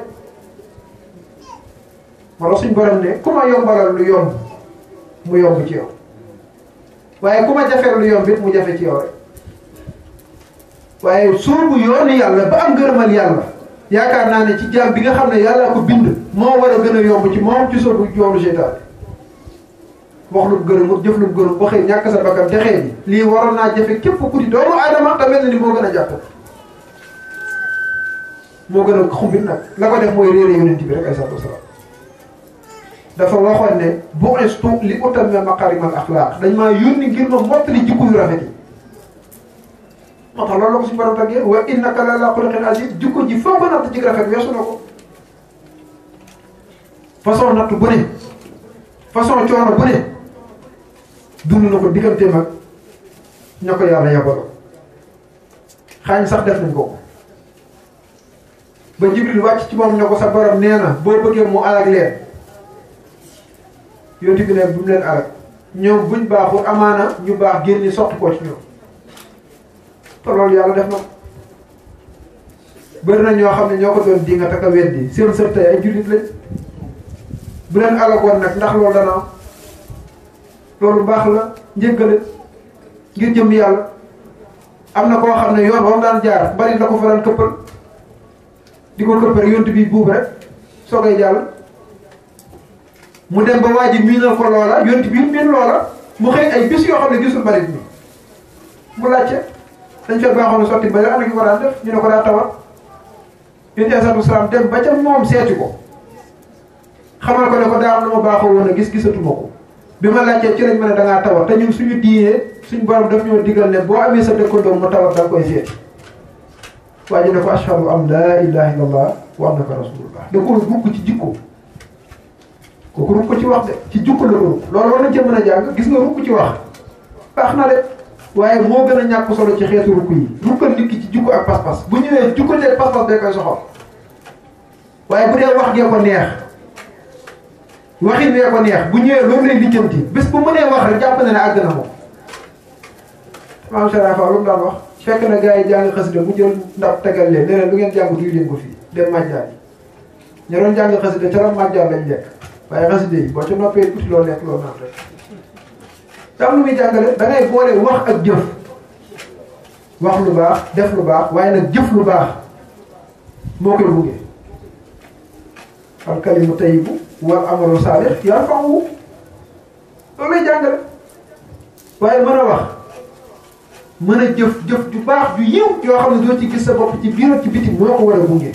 wala suñ borom ne ku ma yombalal lu yomb mu yomb ci yow waaye ku ma jafeel lu yomb it mu jafe ci yow rek waaye soobu yoonu yàlla ba am ngërëmal yàlla yaakaar naa ne ci jaam bi nga xam ne yàlla ko bind moo war a gën a yomb ci moom ci soobu yoonu seytaane wax lu gërëm jëf lu gërëm ba xëy ñàkk sa bakkan texee bi lii waroon naa jafe képp ku di doomu aadama te mel na ni moo gën a jàpp moo gën a xumbit nag la ko def mooy réere yonent bi rek ay salaatu wasalaam dafa waxoon ne bu'istu li utammima makaarimal axlaaq dañ maa yónni ngir ma mottali jikko yu rafet yi moo tax loolu la ko suñu borom tàggee wa innaka la ala xuluqin aziim jikko ji foo ko natt ci rafet weesu na ko façon natt bu ne façon coono bu ne dund na ko digganteem ak ña ko yàlla yabalo xaañ sax def nañ ko ba Jibril wàcc ci moom ne ko sa borom nee na boo bëggee mu alag leen yonti bi ne bu mu leen alag ñoom buñ baaxul amaana ñu baax génn sotti ko ci ñoom te loolu yàlla def na bëri na ñoo xam ne ñoo ko doon di nga taka weddi seen sët tey ay jullit lañ bu leen alagoon nag ndax loolu dana loolu baax la njëggale ngir jëm yàlla am na koo xam ne yoon wam daan jaar bari la ko fa daan këppal di ko këppal yontu bi buub rek soogay jàll mu dem ba waa ji miinal ko loola yontu bi miin loola mu xëy ay bis yoo xam ne gisul barit bi mu laajte dañ fee baaxoon sotti ba ana ki ko daan def ñu ne ko daa tawat yontu alayhi salaam dem ba ca moom seeti ko xamal ko ne ko daa am lu ma baaxoo woon a gisatuma ko bi ma laajtee ci lañ ma ne da ngaa tawat te ñun suñu diine suñ borom daf ñoo digal ne boo amee sa dëkkandoo mu tawat da nga koy seeti waa ji ne ko ashhadu an laa ilaha illallah wa annaka rasulullah da ko rukk ci jikko kooku rukk ci wax de ci jikko la ko loolu war nañ cee mën a jàng gis nga rukk ci wax baax na de waaye moo gën a ñàkk solo ci xeetu rukk yi rukkal nit ki ci jikko ak pas-pas bu ñëwee jikko teeg pas-pas day koy soxal waaye bu dee wax gee ko neex waxin wee ko neex bu ñëwee loolu lay lijjanti bés bu mënee wax rek jàpp na ne àgg na moom maam Sarafa lu mu daan wax fekk na gars yi jàng xasida mu jël ndab tegal leen leneen lu ngeen jàng duy leen ko fii dem màjjaal yi ñu doon jàng xasida ca la màjjaal lañ lekk waaye xasida yi boo ca noppee uti loo lekk loo naan rek te am lu muy jàngale da ngay boole wax ak jëf wax lu baax def lu baax waaye nag jëf lu baax moo koy buggee al kalimu tayyibu wal amalu saalih yarfa'uhu loolu lay jàngale waaye mën a wax mën a jëf ju baax ju yiw yoo xam ne doo ci gis sa bopp ci biir ci biti moo ko war a gunge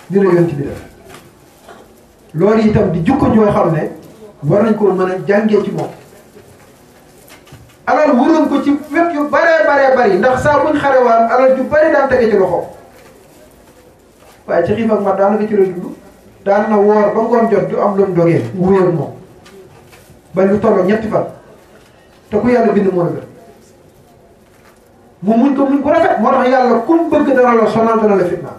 dina yoon ci bi def loolu itam di jukko joo xam ne war nañ koo mën a jàngee ci moom alal wuroon ko ci wet yu baree bari ndax saa buñ xarewaan alal ju bari daan tege ci loxo waaye ci xiif ak mar daanaka ci la dund daan na woor ba ngoon jot du am lu mu dogee mu wéer moom ba lu tolloo ñetti fan te ku yàlla bind moo la gën mu muñ ko rafet moo tax yàlla kum bëgg dana la sonal dana la fitna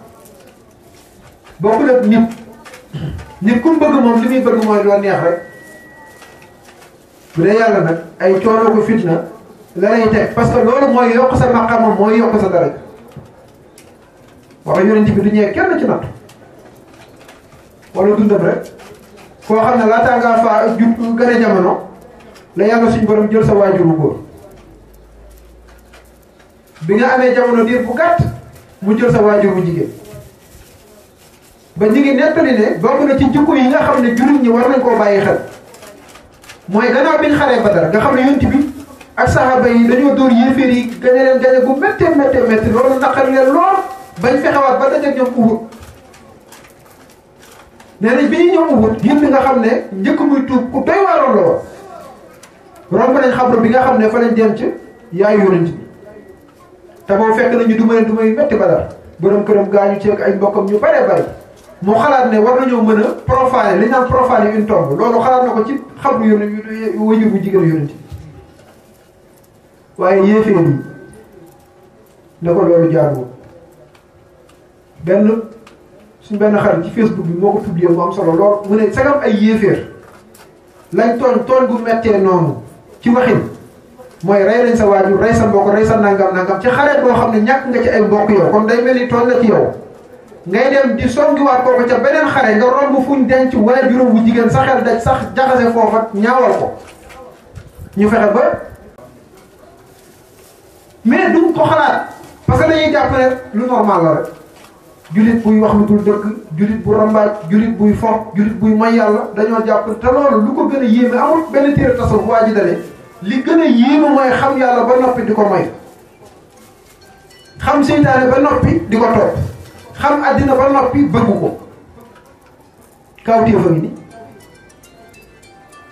bokkul ak nit kum bëgg moom li muy bëgg mooy loo neex rek bu dee yàlla nag ay coono ko fitna la lay teg parce que loolu mooy yokk sa maqama mooy yokk sa daraja wax yonent bi du ñëwee kenn ci natt wala dundam rek koo xam ne laataa ngaa faa gën a jamono la yàlla suñu borom jël sa waajuru góor bi nga amee jamono diir bu gàtt mu jël sa waajuru jigéen ba ñu ngi nettali ne bokk na ci jikko yi nga xam ne jullit ñi war nañ koo bàyyi xel mooy gannaaw biñ xaree Badar nga xam ne yonent bi ak saxaaba yi dañoo dóor yéeféer yi gañe leen gañe bu méttee loolu naqari leen lool bañ fexewaat ba dajeeg ñoom Uhud nee nañ bi ñuy ñëw Uhud yëpp nga xam ne njëkk muy tuub ku doy waaroon la woon romb nañ xabru bi nga xam ne fa lañ denc yaayu yonent bi te boo fekk nañu duma leen duma yu métti Badar borom këram gaañu ceeg ay mbokkam ñu bare bari moo xalaat ne war nañoo mën a profaner li ñu naan profaner une tombe loolu xalaat na ko ci xabru yonent wajur bu jigéen yonent bi waaye yéeféer yi ne ko loolu jaaduwul suñ benn xarit ci Facebook bi moo ko publié mu am solo lool mu ne sagam ay yéeféer lañ tooñ gu mettee noonu ci waxin mooy rey nañ sa waajur rey sa mbokk rey sa nangam ci xareet boo xam ne ñàkk nga ci ay mbokk yow kon day mel ni tooñ la ci yow ngay dem di songiwaat kooku ca beneen xare nga romb fuñ denc waajuram bu jigéen sa xel daj sax jaxase foofa ñaawal ko ñu fexe ba mais duñ ko xalaat parce que dañuy jàpp ne lu normal la rek julit buy wax lu dul dëgg julit bu rambaaj julit buy fo julit buy may yàlla dañoo jàpp te loolu lu ko gën a yéeme amul benn téere tasawuf waa ji dane li gën a yéeme mooy xam yàlla ba noppi di ko moy xam seytaane ba noppi di ko topp xam àddina ba noppi bëgg ko kawtéefa ngi ni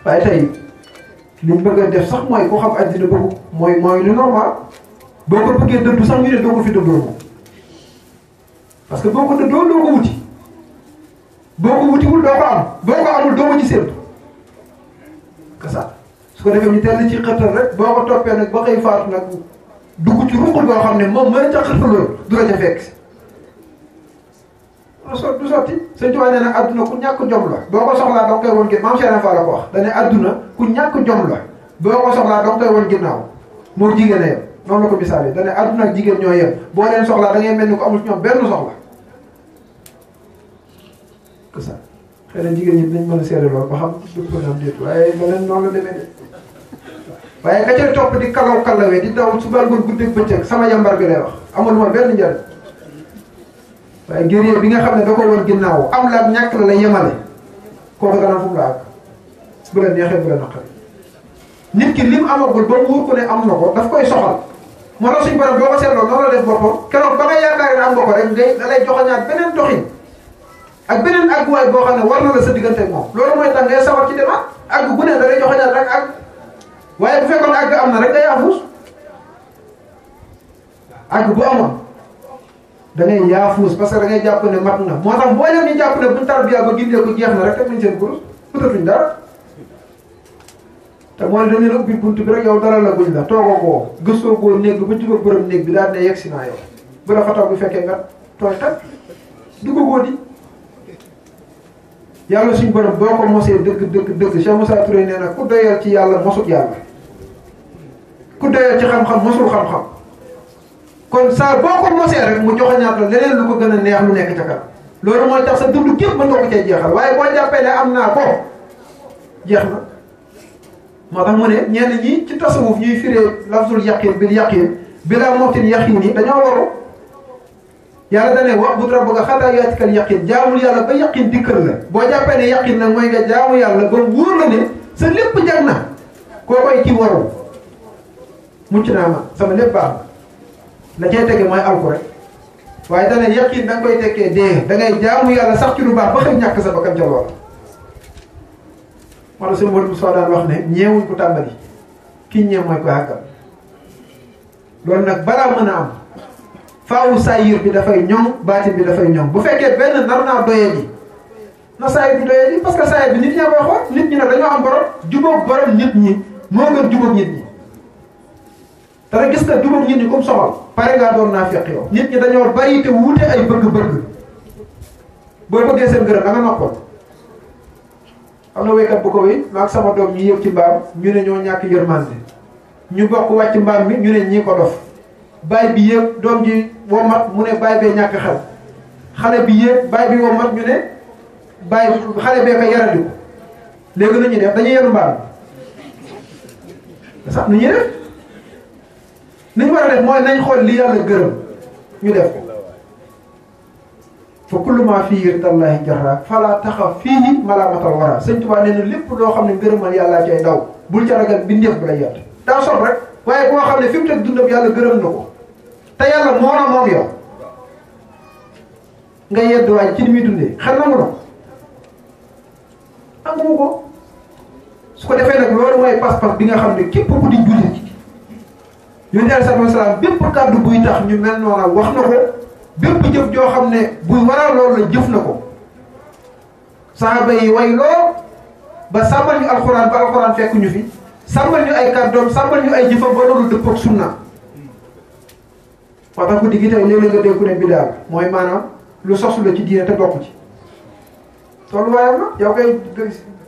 waaye tey liñ bëgg a def sax mooy ko xam àddina bëgg mooy lu normal boo ko bëggee dëddu sax ñu ne doo ko fi dëddoo moom parce que boo ko dëddoo doo ko wuti boo ko wutiwul doo ko am boo ko amul doo ko ci séntu que ça su ko defee ñu teel ci xëttal rek boo ko toppee nag ba xëy faatu nag dugg ci ruqul boo xam ne moom mën a ca xëttaloon du la ca fekk si du sotti sëñ Tuubaa nee na adduna ku ñàkk jom la boo ko soxlaa danga koy woon ginnaaw maam Cheikh Fall la ko wax dane adduna ku ñàkk jom la boo ko soxlaa danga koy woon ginnaaw moo jigéen a yem noonu la ko misaalee dane adduna ak jigéen ñoo yem boo leen soxlaa da ngay mel ni ko amul ci ñoom benn soxla que ça xëy na jigéen ñi dinañ mën a seede lool ba xam dëpp ko am déet waaye leneen noonu la demee de waaye ka ca topp di kalawee di daw suba ngoon guddeeg bëccëg sama yambar bi lay wax amul ma benn njariñ waaye guerrier bi nga xam ne da ko woon ginnaaw am la ak ñàkk la lay yemale kooku dana fu mu la àgg bu la neexee bu la naqari nit ki lim amagul ba mu wóor ko ne am na ko daf koy soxal moo tax suñu borom boo ko seetloo noonu la def boppam keroog ba nga yaakaar ne am nga ko rek ngay da lay joxañaat beneen doxin ak beneen àgguwaay boo xam ne war na la sa diggante ak moom loolu mooy tax ngay sawar ci demaat àgg bu ne da lay joxañaat rek àgg waaye bu fekkoon àgg am na rek day afus àgg bu amoon da ngay yaafuus parce que da ngay jàpp ne mat na moo tax mboolem ñu jàpp ne buñ tarbiya ba gindee ko jeex na rek teg nañ seen kurus utatuñ dara te moo ne dañ leen ubbi bunt bi rek yow dara la guñ la toogoo koo gëstoo koo néeg bi ba jubóog borom néeg bi daal ne yegg si naa yow bu la fa taw bi fekkee nga tooy tat duggagoo di yàlla suñ borom boo ko mosee dëgg Cheikh Moussa Touré nee na ku doyal ci yàlla mosut yàlla ku doyal ci xam-xam mosul xam-xam kon saa boo ko mosee rek mu joxañaat la leneen lu ko gën a neex lu nekk ca kanam loolu mooy tax sa dund képp mën nga ko cay jeexal waaye boo jàppee ne am naa ko jeex na moo tax mu ne ñenn ñi ci tasawuf ñuy firee lafzul yaqin bil yaqin bila mawtin yaqin yi dañoo waru yàlla da ne wa'bud rabbaka hattaa ya'tiyakal yaqin jaamul yàlla ba yaqin dikkal la boo jàppee ne yaqin nag mooy nga jaamu yàlla ba wóor la ne sa lépp jag na koo koy ki waru mucc naa ma sama lépp baax na la cay tege mooy alku rek waaye da ne yaqin da nga koy tekkee dee da ngay jaamu yàlla sax ci lu baax ba xëy ñàkk sa bakkan ca loola wala seen wër bu soo daan wax ne ñeewuñ ko tàmbali ki ñeew mooy ko àggal loolu nag balaa mën a am faawu saayir bi dafay ñoŋ baatin bi dafay ñoŋ bu fekkee benn nar naa doyee ji na saayir bi doyee ji parce que saayir bi nit ñaa koy xool nit ñi nag dañoo am borom jubóog borom nit ñi moo gën jubóog nit ñi te rek gis nga jubóog nit ñi comme soxal pare ngaa doon naa fekk yow nit ñi dañoo bari te wuute ay bëgg-bëgg boo bëggee seen gërëm da nga noppal am na wéykat bu ko wéy maag sama doom ñu yëg ci mbaam ñu ne ñoo ñàkk yërmande ñu bokk wàcc mbaam mi ñu ne ñii ko dof baay bi yëg doom ji womat mu ne baay bee ñàkk xel xale bi yëg baay bi womat ñu ne baay xale bee ko yaradiku léegi nu ñuy def dañuy yenu mbaam sax nu ñuy def ni ñu war a def mooy nañ xool li yàlla gërëm ñu def ko fa kullu ma fii ridallahi jarra fala taxaf fiihi malaamatal wara sëñ Tuubaa nee na lépp loo xam ne ngërëmal yàllaa cay daw bul ca ragal bindeef bu lay yàtt daa sob rek waaye koo xam ne fi mu teg dundam yàlla gërëm na ko te yàlla moo na moom yow nga yedd waay ci ni muy dundee xel nangu na nangu ko su ko defee nag loolu mooy pas-pas bi nga xam ne képp ku di jullit yonent bi sallallahu alayhi wasallam bépp kàddu buy tax ñu mel noona wax na ko bépp jëf joo xam ne buy waral loolu la jëf na ko saaba yi way loo ba sàmmal ñu alxuraan ba alxuraan fekk ñu fi sàmmal ñu ay kàddoom sàmmal ñu ay jëfam ba loolu dëppoo ak sunna moo tax guddi gi tey léeg-léeg nga dégg ku ne bidaal mooy maanaam lu sosu la ci diine te bokk ci tolluwaayam la yow kay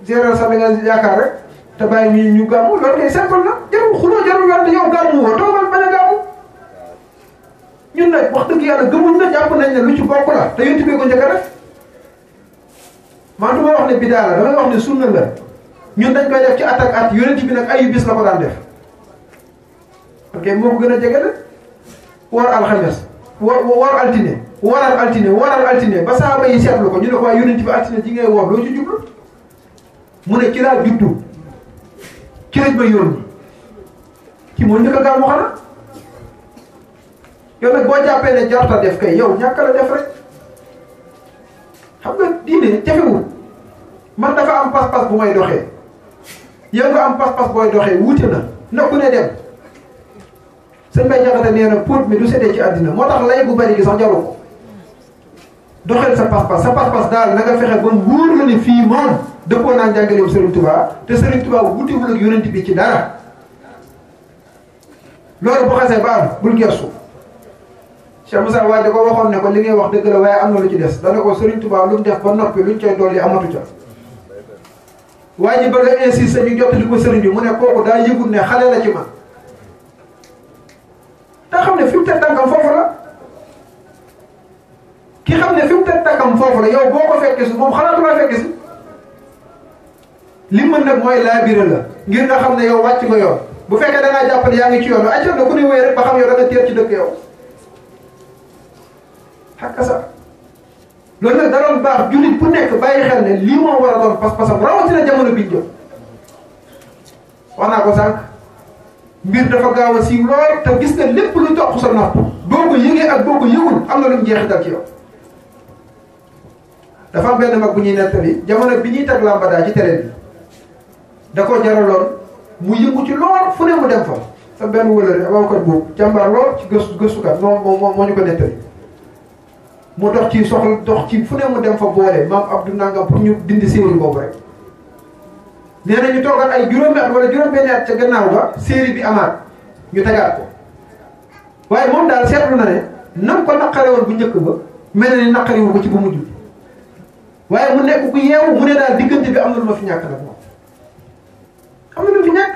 gérer sa la nga yaakaar rek te bàyyi ñu gàmmu loolu kay simple na jarul xuloo jarul werde yow gàmmu woo toogal bañ a gàmmu ñun nag wax dëgg yàlla gëmuñ na jàpp nañ ne lu ci bokk la te yonent bi ko njëkk a def man du ma wax ne bidaa la damay wax ne sunna la ñun dañ koy def ci at ak at yonent bi nag ayu bis la ko daan def ok moo ko gën a jege la war alxames war altine waral altine ba saaba yi seetlu ko ñu ne ko waaye yonent bi altine ji ngay woor loo ci jublu mu ne ci laa juddu ci lañ ma yónni ki moo njëkk a gaaw mu xanaa yow nag boo jàppee ne jarta def kay yow ñàkk la def rek xam nga diine jafewul man dafa am pas-pas bu may doxee yow nga am pas-pas booy doxee wuute na ku ne dem sëñ Bay Jaxate nee na póot mi du séddee ci àddina moo tax lay bu bari gi sax jaru ko doxeel sa pas-pas daal na nga fexe ba wóor la ne fii moom dëppoo naa njàngaleem Serigne Touba te Serigne Touba wutiwul ak yonent bi ci dara loolu bu xasee ba am bul gersu Cheikh Moussa waaye da ko waxoon ne ko li ngay wax dëgg la waaye am na lu ci des dana ko Serigne Touba lu mu def ba noppi luñ coy dolli amatu ca waaye ji bëgg a insister ñu jottali ko Serigne bi mu ne kooku daa yëgul ne xale la ci man te xam ne fi mu teg tànkam foofu la ki xam ne fi mu teg tànkam foofu la yow boo ko fekkee si moom xalaatu la fekkee si li mën nag mooy laabire la ngir nga xam ne yow wàcc nga yoon bu fekkee da ngaa jàpp ne yaa ngi ci yoon acca na ku ne wéy rek ba xam yow da nga teer ci dëkk yow xakka sax loolu nag da doon baax jullit bu nekk bàyyi xel ne lii moo war a doon pas-pasam rawatina jamono biñ jëm wax naa ko sànq mbir dafa gaaw a siiw lool te gis nga lépp lu toq sa nopp boo ko yëgee ak boo ko yëgul am na lu mu jeexital ci yow dafa am benn mag bu ñuy nettali jamono bi ñuy teg làmbadaa ci télé bi da ko jaraloon mu yëngu ci lool fu ne mu dem fa sa benn wëlëre Ababacar boobu jàmbaar lool ci gëstukat moo ñu ko nettali mu dox ci soxla dox ci fu ne mu dem fa boole maam Abdou Nangam pour ñu dindi série boobu rek nee na ñu toogal ay juróomi at wala juróom-benni at ca gannaaw ba série bi amaat ñu tegaat ko waaye moom daal seetlu na ne nam ko naqare woon bu njëkk ba mel na ni naqari wu ko ci bu mujj waaye mu nekk ku yeewu mu ne daal diggante bi am na lu ma fi ñàkk nag moom am na lu fi ñàkk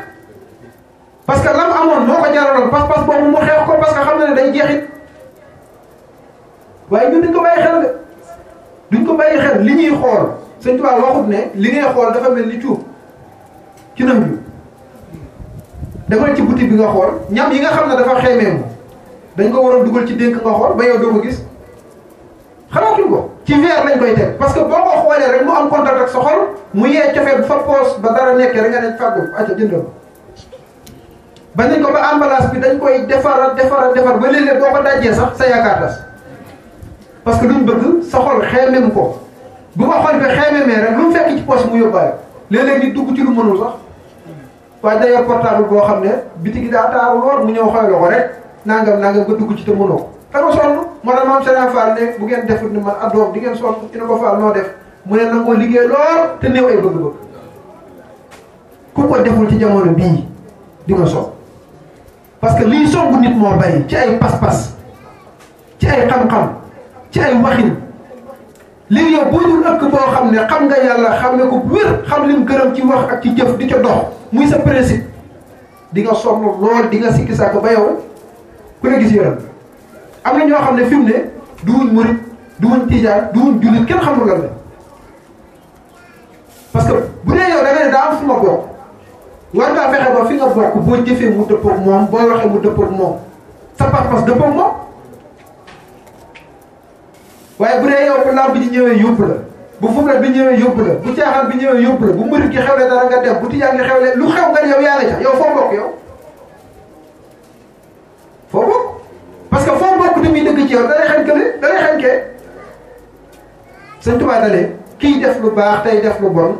parce que lam amoon moo ko jaraloon pas-pas boobu mu xeex ko parce que xam na ne day jeexit waaye ñun duñ ko bàyyi xel de duñ ko bàyyi xel li ñuy xool Sëñ Tuubaa waxut ne li ngay xool dafa mel ni cuub ci nam bi demal ci boutique bi nga xool ñam yi nga xam ne dafa xeemee mu dañ ko war a dugal ci dénk nga xool ba yow doo ko gis xalaatuñ ko ci verre lañ koy teg parce que boo ko xoolee rek mu am contact ak sa xol mu yee cofee bu fa poos ba dara nekkee rek nga ne fàggu acca jëndal ba nañ ko ba emballage bi dañ koy defar ba léeg-léeg boo ko dajjee sax sa yaakaar tas parce que luñ bëgg sa xol xeemem ko bu ko xol bi xeememee rek lu mu fekk ci poos mu yóbbaale léeg-léeg ñu dugg ci lu mënul sax waaye day yor portable boo xam ne biti gi daa taaru lool mu ñëw xoyloo ko rek nangam nga dugg ci te mënoo ko dama sonn moo tax maam Serigne Fall ne bu ngeen defut ni man addoom di ngeen sonn dina ko Fall noo def mu ne nangoo liggéey lool te néew ay bëgg-bëgg ku ko deful ci jamono bii di nga sonn parce que lii songu nit moo bari ci ay pas-pas ci ay xam-xam ci ay waxin lii yow boo dul ëkk boo xam ne xam nga yàlla xam ne ko wér xam lim gërëm ci wax ak ci jëf di ca dox muy sa principe di nga sonn lool di nga sikki sàkk ba yow ku ne gis yaram am na ñoo xam ne fi mu ne duwuñ murit duwuñ tijaan duwuñ jullit kenn xamul lan la parce que bu dee yow da nga ne daa am fu ma bokk war ngaa fexe ba fi nga bokk boo jëfee mu dëppoog moom boo waxee mu dëppoog moom sa pas-pas dëppoog moom waaye bu dee yow bu lamb ji ñëwee yóbbu la bu fubla bi ñëwee yóbbu la bu caaxaan bi ñëwee yóbbu la bu murit gi xewle dara nga dem bu tijaan gi xewle lu xew nga yow yaa nga ca yow foo bokk yow foo bokk parce que foo bokk ni muy dëgg ci yow da lay xañ kële da lay xañ kee Sëñ Tuubaa dalee kiy def lu baax tey def lu bon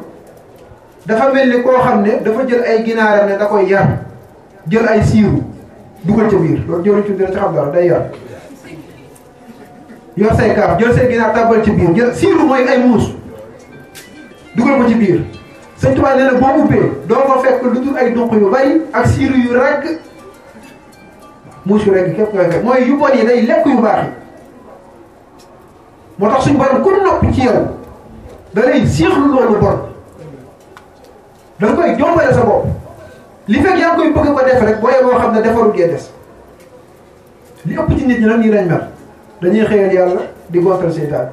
dafa mel ni koo xam ne dafa jël ay ginaaram ne da koy yar jël ay siiru dugal ca biir loolu jëluñ ci dina ci xam dara day yar yor say kaaf jël say ginaar tàbbal ci biir jël siiru mooy ay muus dugal ko ci biir Sëñ Tuubaa nee na boo ubbee doo ko fekk lu dul ay dunq yu bari ak siiru yu ragg muus yu ragg képp koy fekk mooy yu bon yi day lekk yu baax yi moo tax suñu borom ku noppi ci yow da lay siixlu loolu bon da nga koy jombale sa bopp li fekk yaa ngi koy bëgg ko def rek boo yeboo xam ne defarul gee des li ëpp ci nit ñi nag nii lañ mel dañuy xëyal yàlla di gontal seytaan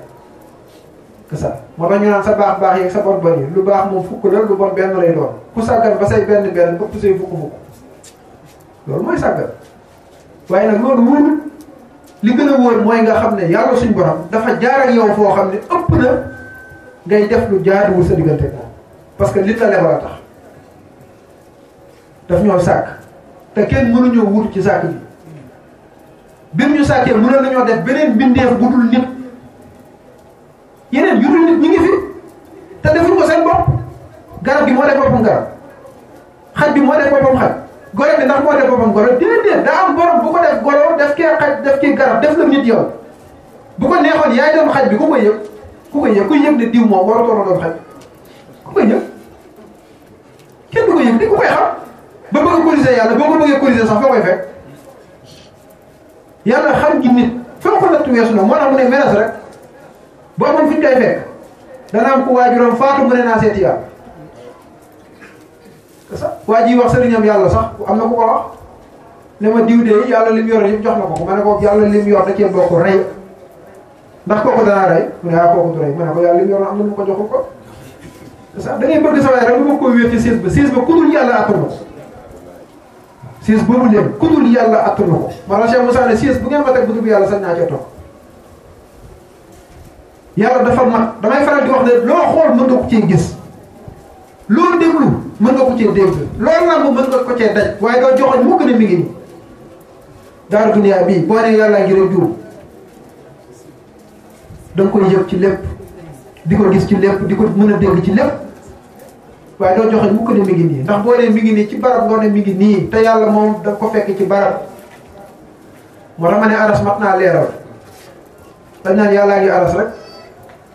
que ça moo tax ñu naan sa baax baax yeeg sa bon bon yi lu baax moom fukk la lu bon benn lay doon ku sàggan ba say benn ëpp say fukk loolu mooy sàggan waaye nag loolu wóorul li gën a wóor mooy nga xam ne yàlla suñ borom dafa jaar ak yow foo xam ne ëpp na ngay def lu jaaduwul sa diggante moom parce que li la lebal a tax daf ñoo sàkk te kenn mënuñoo wutu ci sàkk bi bir ñu sàkkee mënoon nañoo def beneen mbindeef bu dul nit yeneen yu dul nit ñu ngi fi te defuñ ko seen bopp garab gi moo def boppam garab xaj bi moo def boppam xaj golo bi ndax moo def boppam golo déedéet daa am borom bu ko def golo def kee xaj def kii garab def la nit yow bu ko neexoon yaay doon xaj bi ku koy yëg kuy yëg ne diw moom waratoon a doon xaj ku koy yëg kenn du ko yëg di ku koy xam ba bëgg a corriger yàlla boo ko bëggee corriger sax foo koy fekk yàlla xam gi nit foo ko natt weesu na moo tax mu ne menes rek boo amoon fu ñu koy fekk dana am ku waajuram faatu mu ne naa seeti yàlla c'est ça waa ji wax sëriñam yàlla sax am na ku ko wax ne ma diw de yàlla lim yor yëpp jox na ko ma ne ko yàlla lim yor da cee bokk rey ndax kooku danaa rey mu ne kooku du rey ma ne ko yàlla lim yor am na mu ko joxul ko c'est ça da ngay bëgg sa waay rek lu ma ko wér ci siis ba ku dul yàlla attanu ko siis boobu leen ku dul yàlla attanu ko maanaam Cheikh Moussa ne siis bu ngeen ma teg bu dul yàlla sañ naa cee toog yàlla dafa mat damay faral di wax ne loo xool mën nga ko cee gis loo déglu mën nga ko cee dégg loolu lamb mën nga ko cee daj waaye doo joxoñ mu gën a mi ngi nii daaru duniyaa bii boo nee yàllaa ngi rek juum da nga koy yëg ci lépp di ko gis ci lépp di ko mën a dégg ci lépp waaye doo joxe mukk ne mi ngi nii ndax boo nee mi ngi nii ci barab ngoo ne mi ngi nii te yàlla moom da ko fekk ci barab moo tax ma ne aras mat naa leeral dañ naan yàllaa ngi aras rek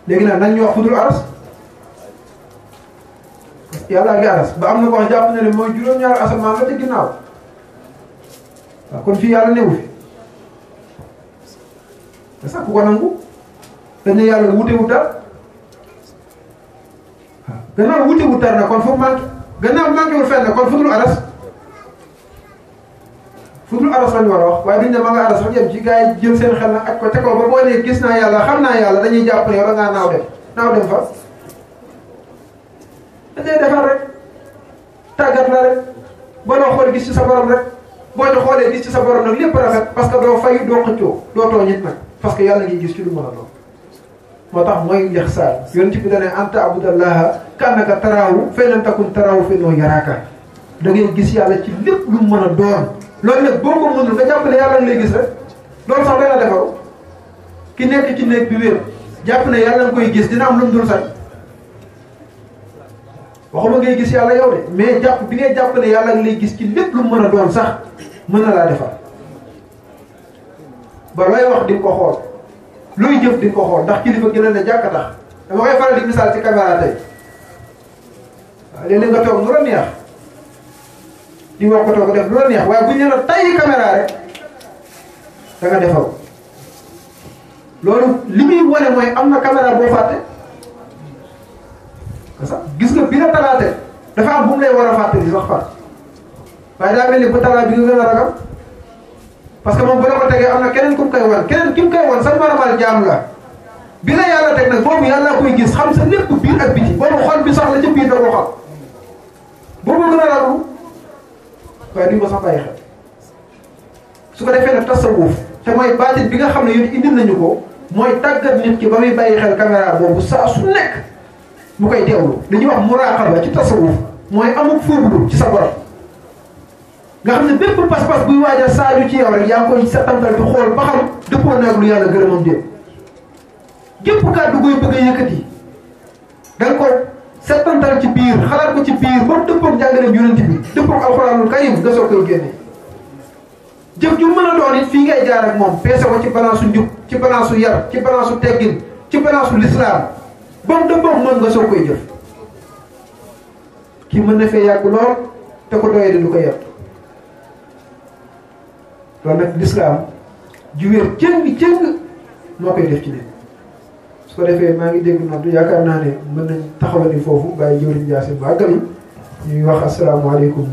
léegi nag nañ ñu wax fu dul aras yàllaa ngi aras ba am na ko wax jàpp na ne mooy juróom-ñaari asamaan la ca ginnaaw waaw kon fii yàlla newu fi te sax ku ko nangu dañ ne yàlla wutewut dara waaw gannaaw wutewut dara na kon fu manqué gannaaw manqué wul fenn kon fu dul aras lañu war a wax waaye duñ ne ma nga aras rek yem ci gars yi jël seen xel nag aj ko te ko ba boo nee gis naa yàlla xam naa yàlla dañuy jàpp ne yow da ngaa naaw dem fa dañuy defar rek tàggat la rek ba loo xool gis ci sa borom rek boo ñu xoolee gis ci sa borom nag lépp rafet parce que doo fay doo xëccoo doo tooñit nag parce que yàlla ngi gis ci lu mën a doon moo tax mooy lixsaan yonent bi dane anta abudallaha ka annaka taraahu fa in lam takun taraahu fa innahu yaraaka da ngay gis yàlla ci lépp lu mën a doon loolu nag boo ko mënul nga jàpp ne yàlla nga lay gis rek loolu sax dana defaru ki nekk ci néeg bi wér jàpp ne yàlla nga koy gis dina am lu mu dul sañ waxuma ngay gis yàlla yow de mais jàpp bi ngay jàpp ne yàlla nga lay gis ci lépp lu mën a doon sax mën na laa defar ba looy wax di nga ko xool looy jëf di nga ko xool ndax kilifa gën a ne jàkka tax dama koy faral di misaal ci caméra tey waaw léeg-léeg nga toog lu la neex di wax ko toog def lu la neex waaye bu ñu la tay caméra rek da nga defar loolu li muy wane mooy am na caméra boo fàtte gis nga bi la talaate dafa am bu mu lay war a fàtte di sax fàtte waaye daa mel ni bu talaa bi nga gën a ragal parce que moom bu la ko tegee am na keneen ku mu koy wan keneen ki mu koy wan sa normal jaam la bi la yàlla teg nag boobu yàlla koy gis xam sa lépp biir ak biti boobu xol bi sax la ca biir da koo xam boobu gën a raglu waaye duñ ko sax bàyyi xel su ko defee nag tasawuf te mooy baatin bi nga xam ne yéen indil nañu ko mooy tàggat nit ki ba muy bàyyi xel caméra boobu saa su nekk mu koy teewlu li ñuy wax muraqaba ci tasawuf mooy amuk fooglu ci sa borom nga xam ne bépp pas-pas buy waaj a saaju ci yow rek yaa ngi koy settantal di xool ba xam dëppoo naag lu yàlla gërëmam déet gépp kàddu goy bëgg a yëkkati da nga ko settantal ci biir xalaat ko ci biir ba mu dëppoog njàngaleem yonent bi dëppoog alxuraanul karim nga soog koy génne jëf ju mën a doon it fii ngay jaar ak moom peese ko ci balance su njub ci balance su yar ci balance su teggin ci balance su lislaam ba mu dëppoog mën nga soog koy jëf kii mën na fee yàgg lool te ko doyee di du ko yàq loolu nag lislaam ju wér cëng moo koy def ci nit su ko defee maa ngi dégg noonu yaakaar naa ne mën nañ taxawal ni foofu bàyyi jëwriñ Ndiassé bu àggali ñuy wax asalaamaaleykum